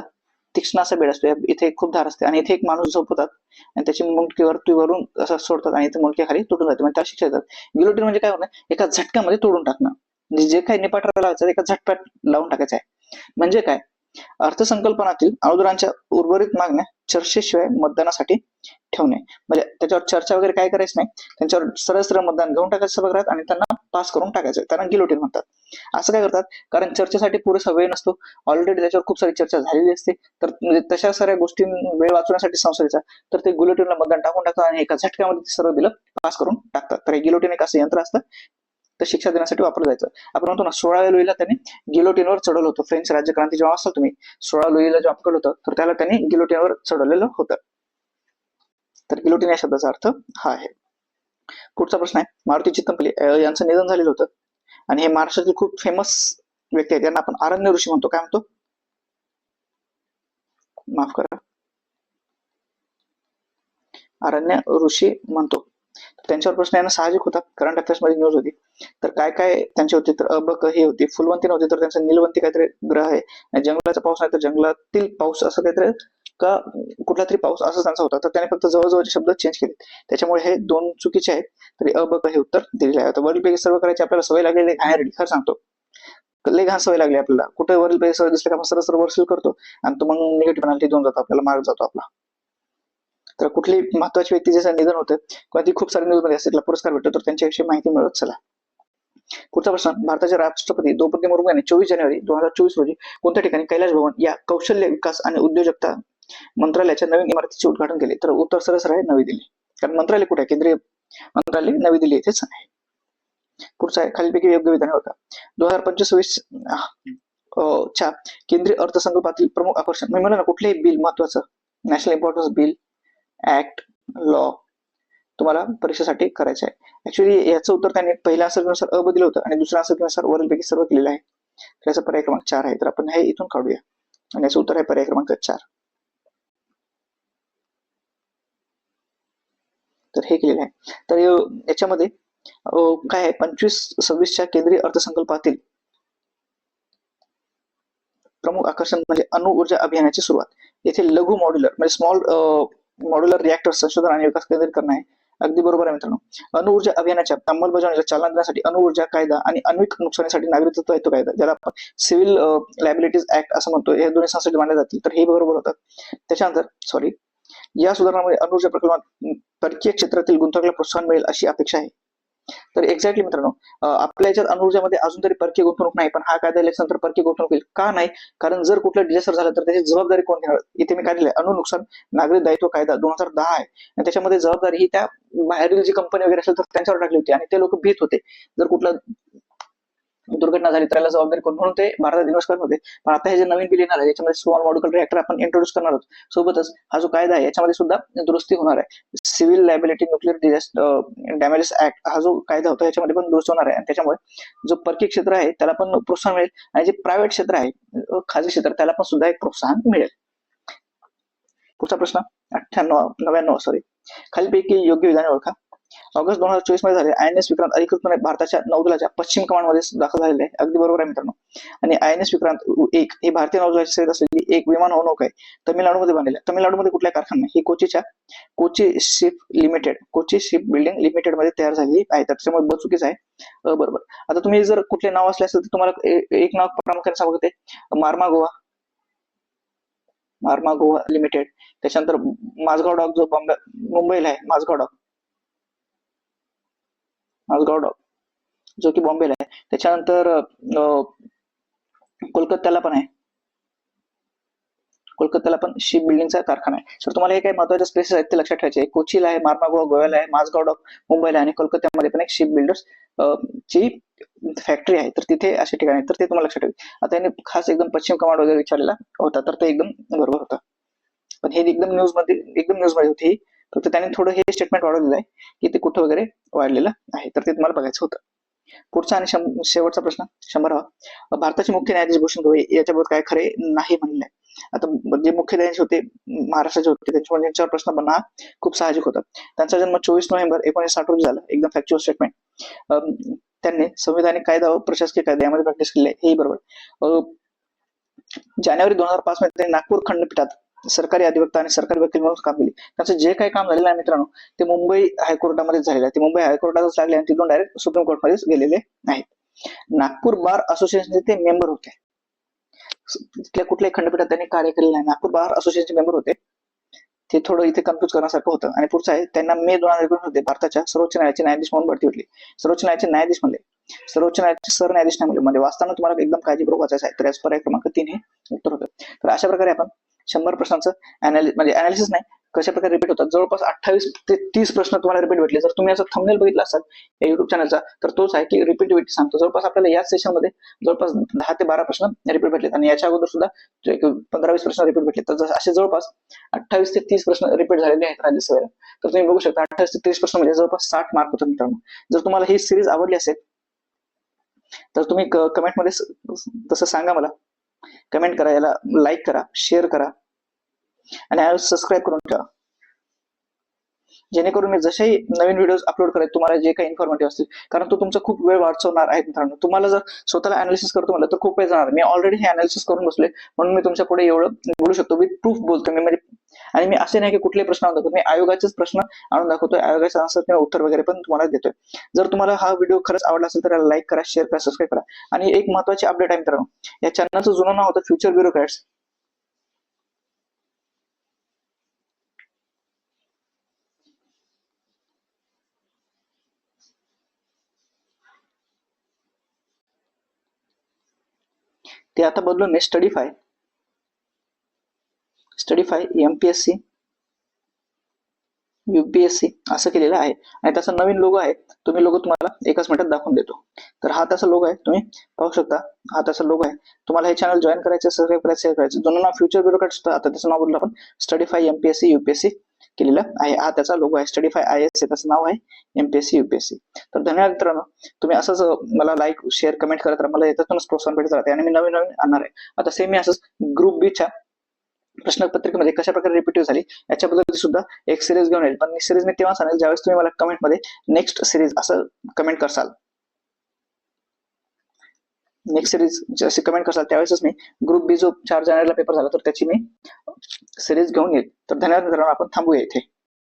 तीक्ष्ण असा बेड असतो, इथे खूप धार असते आणि इथे एक माणूस झोपतात आणि त्याची मुंडकीवरती वरून असं सोडतात आणि इथे मुंडकी खाली तुटून जाते, म्हणजे त्या शिक्षा देतात. गिलोटिन म्हणजे काय होणार, एका झटक्यामध्ये तोडून टाकणं, म्हणजे जे काही निपाट लावायचं एका झटपट लावून टाकायचं आहे. म्हणजे काय, अर्थसंकल्पनातील अनुदानाच्या उर्वरित मागण्या चर्चेशिवाय मतदानासाठी ठेवणे, म्हणजे त्याच्यावर चर्चा वगैरे काय करायचं नाही, त्यांच्यावर सरळ सरळ मतदान घेऊन टाकायचं सभागृहात आणि त्यांना पास करून टाकायचं, त्यांना गिलोटिन म्हणतात. असं काय करतात, कारण चर्चेसाठी पुरेसा वेळ नसतो, ऑलरेडी त्याच्यावर खूप सारी चर्चा झालेली असते, तर म्हणजे तशा साऱ्या गोष्टी वेळ वाचवण्यासाठी संसदेचा, तर ते गिलोटिनला मतदान टाकून टाकतात आणि एका झटक्यामध्ये सर्व बिल पास करून टाकतात. तर हे गिलोटिन एक असं यंत्र असतं, तर शिक्षा देण्यासाठी वापरलं जायचं. आपण म्हणतो ना 16व्या लुईला त्यांनी गिलोटिनवर चढवलं होतं, फ्रेंच राज्यक्रांती जेव्हा असाल तुम्ही 16 लुईला जेव्हा पकडलं होतं, तर त्याला त्यांनी गिलोटिनवर चढवलेलं होतं. तर गिलोटिन या शब्दाचा अर्थ हा आहे. पुढचा प्रश्न आहे, मारुती चित्तमपल्ली यांचं निधन झालेलं होतं आणि हे महाराष्ट्रातील खूप फेमस व्यक्ती आहेत, त्यांना आपण अरण्य ऋषी म्हणतो. काय म्हणतो, माफ करा, अरण्य ऋषी म्हणतो. त्यांच्यावर प्रश्न येणं साहजिक होता, करंट अफेअर्स मध्ये न्यूज होती. तर काय काय त्यांची होती, तर अबक ही होती, फुलवंती नव्हती तर त्यांचं नीलवंती काहीतरी ग्रह आहे, जंगलाचा पाऊस नाही तर जंगलातील पाऊस असं काहीतरी, का कुठला तरी पाऊस असं त्यांचा होता. तर त्याने फक्त जवळजवळचे शब्द चेंज केले, त्याच्यामुळे हे दोन चुकीचे आहेत. तरी अबक हे उत्तर दिलेलं आहे. वरील पैकी सर्व करायची आपल्याला सवय लागलेली आहे, रेडी खरं सांगतो, लय घाण सवय लागली आपल्याला. कुठे वरील पैकी सवय दिसले का आपण सरळ सरळ वरशील करतो आणि तो मग निगेटिव्ह पेनल्टी देऊन जातो आपल्याला, मार्क जातो आपला. तर कुठली महत्वाची व्यक्ती जसं निधन होतं किंवा ती खूप सारी न्यूज मध्ये असते, पुरस्कार भेटतो, तर त्यांच्याविषयी माहिती मिळत चला. पुढचा प्रश्न, भारताचे राष्ट्रपती द्रौपदी मुर्मू यांनी 24 जानेवारी 2024 रोजी कोणत्या ठिकाणी कैलाश भवन या कौशल्य विकास आणि उद्योजकता मंत्रालयाच्या नवीन इमारतीचे उद्घाटन केले? तर उत्तर सरळ आहे नवी दिल्ली, कारण मंत्रालय कुठे आहे, केंद्रीय मंत्रालय नवी दिल्ली येथेच आहे. पुढचा आहे, खालीलपैकी योग्य विधान होता. 2025 च्या केंद्रीय अर्थसंकल्पातील प्रमुख आकर्षण, मी म्हणलं ना कुठलेही बिल महत्वाचं, national importance bill, act, law तुम्हाला परीक्षेसाठी करायचं आहे. ऍक्च्युली याचं उत्तर त्यांनी पहिल्या आन्सरनुसार अ दिलं होतं आणि दुसऱ्या आन्सरनुसार वरीलपैकी सर्व केलेलं आहे. त्याचा पर्याय क्रमांक 4 आहे. तर आपण हे इथून काढूया आणि याचं उत्तर आहे पर्याय क्रमांक 4. तर हे केलेलं आहे. तर याच्यामध्ये काय आहे, 25-26च्या केंद्रीय अर्थसंकल्पातील प्रमुख आकर्षण म्हणजे अणु ऊर्जा अभियानाची सुरुवात. येथे लघु मॉड्युलर म्हणजे स्मॉल मॉड्युलर रिॲक्टर संशोधन आणि विकास केंद्रित करणे आहे. अगदी बरोबर आहे मित्रांनो. अणु ऊर्जा अभियानाच्या अंमलबजावणीला चालना देण्यासाठी अणु ऊर्जा कायदा आणि आण्विक नुकसानीसाठी नागरिकत्व कायदा, ज्याला आपण सिव्हिल लायबिलिटीज ऍक्ट असं म्हणतो, हे दोन्ही संस्थेत मांडले जातील. तर हे बरोबर होतं. त्याच्यानंतर या सुधारणामुळे अणु ऊर्जा प्रकल्पात परकीय क्षेत्रातील गुंतवणुकीला प्रोत्साहन मिळेल अशी अपेक्षा आहे. तर एक्झॅक्टली मित्रांनो, आपल्या याच्यात अणुऊर्जामध्ये अजून तरी परकीय गुंतवणूक नाही, पण हा कायदा इलेक्शन नंतर परकीय गुंतवणूक होईल. का नाही, कारण जर कुठलं डिझास्टर झालं तर त्याची जबाबदारी कोण घेणार. इथे मी काढलेलं आहे अणु नुकसान नागरी दायित्व कायदा 2010 आहे आणि त्याच्यामध्ये जबाबदारी ही त्या बाहेरील जी कंपनी वगैरे असेल तर त्यांच्यावर टाकली होती आणि ते लोक भीत होते जर कुठलं दुर्घटना झाली तर याला जबाबदारी कोण, म्हणून ते भारतात इन्व्हेस्ट करत होते. पण आता हे जे नवीन बिल येणार आहे याच्यामध्ये स्मॉल मॉड्युलर रिएक्टर आपण इंट्रोड्यूस करणार आहोत. सोबतच हा जो कायदा आहे याच्यामध्ये सुद्धा दुरुस्ती होणार आहे. Civil liability nuclear disaster damages act हा जो कायदा होता याच्यामध्ये पण दुरुस्ती होणार आहे आणि त्याच्यामुळे जो परकीय क्षेत्र आहे त्याला पण प्रोत्साहन मिळेल आणि जे प्रायव्हेट क्षेत्र आहे खाजगी क्षेत्र त्याला पण सुद्धा एक प्रोत्साहन मिळेल. पुढचा प्रश्न 99 खालीलपैकी योग्य विधाने ओळखा. ऑगस्ट 2024 मध्ये झाले. INS विक्रांत अधिकृतपणे भारताच्या नौदलाच्या पश्चिम कमांडमध्ये दाखल झालेले आहे. अगदी बरोबर आहे मित्रांनो. आणि INS विक्रांत एक ही भारतीय नौदलाची सेवेत असलेली एक विमान नौका आहे. तमिळनाडूमध्ये बनलेला आहे. तमिळनाडूमध्ये कुठल्या कारखाना ही कोची शिप बिल्डिंग लिमिटेड मध्ये तयार झालेली आहे. त्याच्यामुळे ब चुकीच आहे, बरोबर. आता तुम्ही जर कुठले नाव असले असेल तर तुम्हाला एक नाव प्रामुख्याने सांगू ते मार्मा गोवा लिमिटेड. त्याच्यानंतर माझगाव डॉक जो मुंबईला आहे, माझगाव डॉक जो की बॉम्बेला आहे. त्याच्यानंतर कोलकात्याला पण शिप बिल्डिंगचा कारखाना आहे. तर तुम्हाला हे काही महत्वाचे स्पेसेस आहेत ते लक्षात ठेवायचे. कोचीला आहे, मार्मागोवा गोव्याला आहे, माझगाव डॉक मुंबईला आहे आणि कोलकात्यामध्ये पण एक शिप बिल्डर्स ची फॅक्टरी आहे. तर तिथे असे ठिकाणी तर ते तुम्हाला लक्षात ठेवायचे. आता याने खास एकदम पश्चिम कमांड वगैरे विचारलेला होता, तर ते एकदम बरोबर होतं. पण हे एकदम न्यूज मध्ये होती. फक्त त्याने थोडं हे स्टेटमेंट वाढवलेलं आहे की ते कुठं वगैरे वाढलेलं आहे. तर ते तुम्हाला बघायचं होतं. पुढचा आणि शेवटचा प्रश्न 100वा. भारताचे मुख्य न्यायाधीश भूषण गवई याच्याबद्दल काय खरे नाही म्हणले. आता जे मुख्य न्यायाधीश होते महाराष्ट्राचे होते त्यांच्यावर प्रश्न बनणं खूप साहजिक होता. त्यांचा जन्म 24 नोव्हेंबर 1960 रोजी झाला. एकदम फॅक्च्युअल स्टेटमेंट. त्यांनी संविधानिक कायदा व प्रशासकीय कायदा यामध्ये प्रॅक्टिस केली आहे, हेही बरोबर. जानेवारी 2005 मध्ये त्यांनी नागपूर खंडपीठात सरकारी अधिवक्ता आणि सरकारी वकील म्हणून काम केले. त्यांचं जे काही काम झालेलं आहे मित्रांनो ते मुंबई हायकोर्टामध्ये झालेलं आहे. ते मुंबई हायकोर्टातच लागले आणि तिथून डायरेक्ट सुप्रीम कोर्टमध्येच गेलेले आहेत. नागपूर बार असोसिएशनचे ते मेंबर होते. तिथल्या कुठल्याही खंडपीठात त्यांनी कार्य केलेलं नाही. नागपूर बार असोसिएशनचे मेंबर होते. ते थोडं इथे कन्फ्युज करण्यासारखं होतं. आणि पुढचं आहे त्यांना मे 2019 मध्ये भारताच्या सर्वोच्च न्यायालयाचे न्यायाधीश म्हणून भरती होती. सर्वोच्च न्यायालयाचे न्यायाधीश म्हणले, सर्वोच्च न्यायालयाचे सरन्यायाधीश नाही म्हणजे वाचताना तुम्हाला एकदम काळजीपूर्वक वाचायचं आहे. तर याच पर्याय क्रमांक 3 हे उत्तर होतं. तर अशा प्रकारे आपण 100 प्रश्नांचं अनालिसिस नाही कशा प्रकारे रिपीट होतात. जवळपास 28 ते 30 प्रश्न तुम्हाला रिपीट भेटले. जर तुम्ही असं थंबनेल बघितला असाल या युट्यूब चॅनलचा तर तोच आहे की रिपीटिव्हिटी सांगतो. जवळपास आपल्याला याच सेशन मध्ये जवळपास 10 ते 12 प्रश्न रिपीट भेटलेत आणि याच्या अगोदर सुद्धा 15-20 प्रश्न रिपीट भेटले. तर असे जवळपास 28 ते 30 प्रश्न रिपीट झालेले आहेत राज्यसभेला. तर तुम्ही बघू शकता 28 ते 30 प्रश्न म्हणजे जवळपास 60 मार्क होतात मित्रांनो. जर तुम्हाला ही सिरीज आवडली असेल तर तुम्ही कमेंटमध्ये तसं सांगा मला. कमेंट करा, याला लाईक करा, शेअर करा आणि सबस्क्राईब करून ठेवा, जेणेकरून मी जसेही नवीन व्हिडिओ अपलोड करेल तुम्हाला जे काही इन्फॉर्मेटिव्ह असतील. कारण तो तुमचा खूप वेळ वाचवणार आहे मित्रांनो. तुम्हाला जर स्वतःला अनालिसिस करतो म्हणलं तर खूप वेळ जाणार. मी ऑलरेडी हे अनालिसिस करून बसले म्हणून मी तुमच्या पुढे एवढं बोलू शकतो. विथ प्रूफ बोलतो मी म्हणजे. आणि मी असे नाही की कुठले प्रश्न आणून दाखवतो, मी आयोगाचेच प्रश्न आणून दाखवतोय, आयोगाचे आन्सर किंवा उत्तर वगैरे पण तुम्हाला देतोय. जर तुम्हाला हा व्हिडिओ खरंच आवडला असेल तर लाईक करा, शेअर करा, सबस्क्राईब करा. आणि एक महत्वाची अपडेट आहे मित्रांनो, या चॅनलचं जुनं नाव होतं फ्युचर ब्युरोक्रॅट्स. ते आता बदलून मी स्टडीफाय MPSC UPSC असं केलेलं आहे. आणि त्याचा नवीन लोगो आहे. तुम्ही लोगो तुम्हाला एकाच मिनिटात दाखवून देतो. तर हा त्याचा लोगो आहे, तुम्ही पाहू शकता. हा त्याचा लोगो आहे. तुम्हाला हे चॅनल जॉईन करायचं, सबस्क्राईब करायचं, शेअर करायचं. जुनं नाव फ्युचर ब्युरोक्रॅट्स होतं, आता त्याचं नाव बदलून आपण स्टडीफाय MPSC UPSC केलेलं आहे. हा त्याचा लोगो आहे. स्टडीफाय IAS त्याचं नाव आहे, MPSC UPSC. तर धन्यवाद मित्रांनो. तुम्ही असंच मला लाईक शेअर कमेंट करत राहा. मला याच्यातूनच प्रोत्साहन भेटत राहते आणि मी नवीन आणणार आहे. आता सेम मी असंच ग्रुप बीच्या प्रश्नपत्रिकेमध्ये कशा प्रकारे रिपीटिव्ह झाली याच्याबद्दल सुद्धा एक सिरीज घेऊन येईल. पण सिरीज मी तेव्हा सांगेल ज्यावेळेस तुम्ही मला कमेंटमध्ये नेक्स्ट सिरीज असं कमेंट करसाल. नेक्स्ट सिरीज जशी कमेंट करसाल त्यावेळेसच मी ग्रुप बी जो 4 जानेवारीला पेपर झाला तर त्याची मी सिरीज घेऊन येईल. तर धन्यवाद मित्रांनो, आपण थांबूया इथे.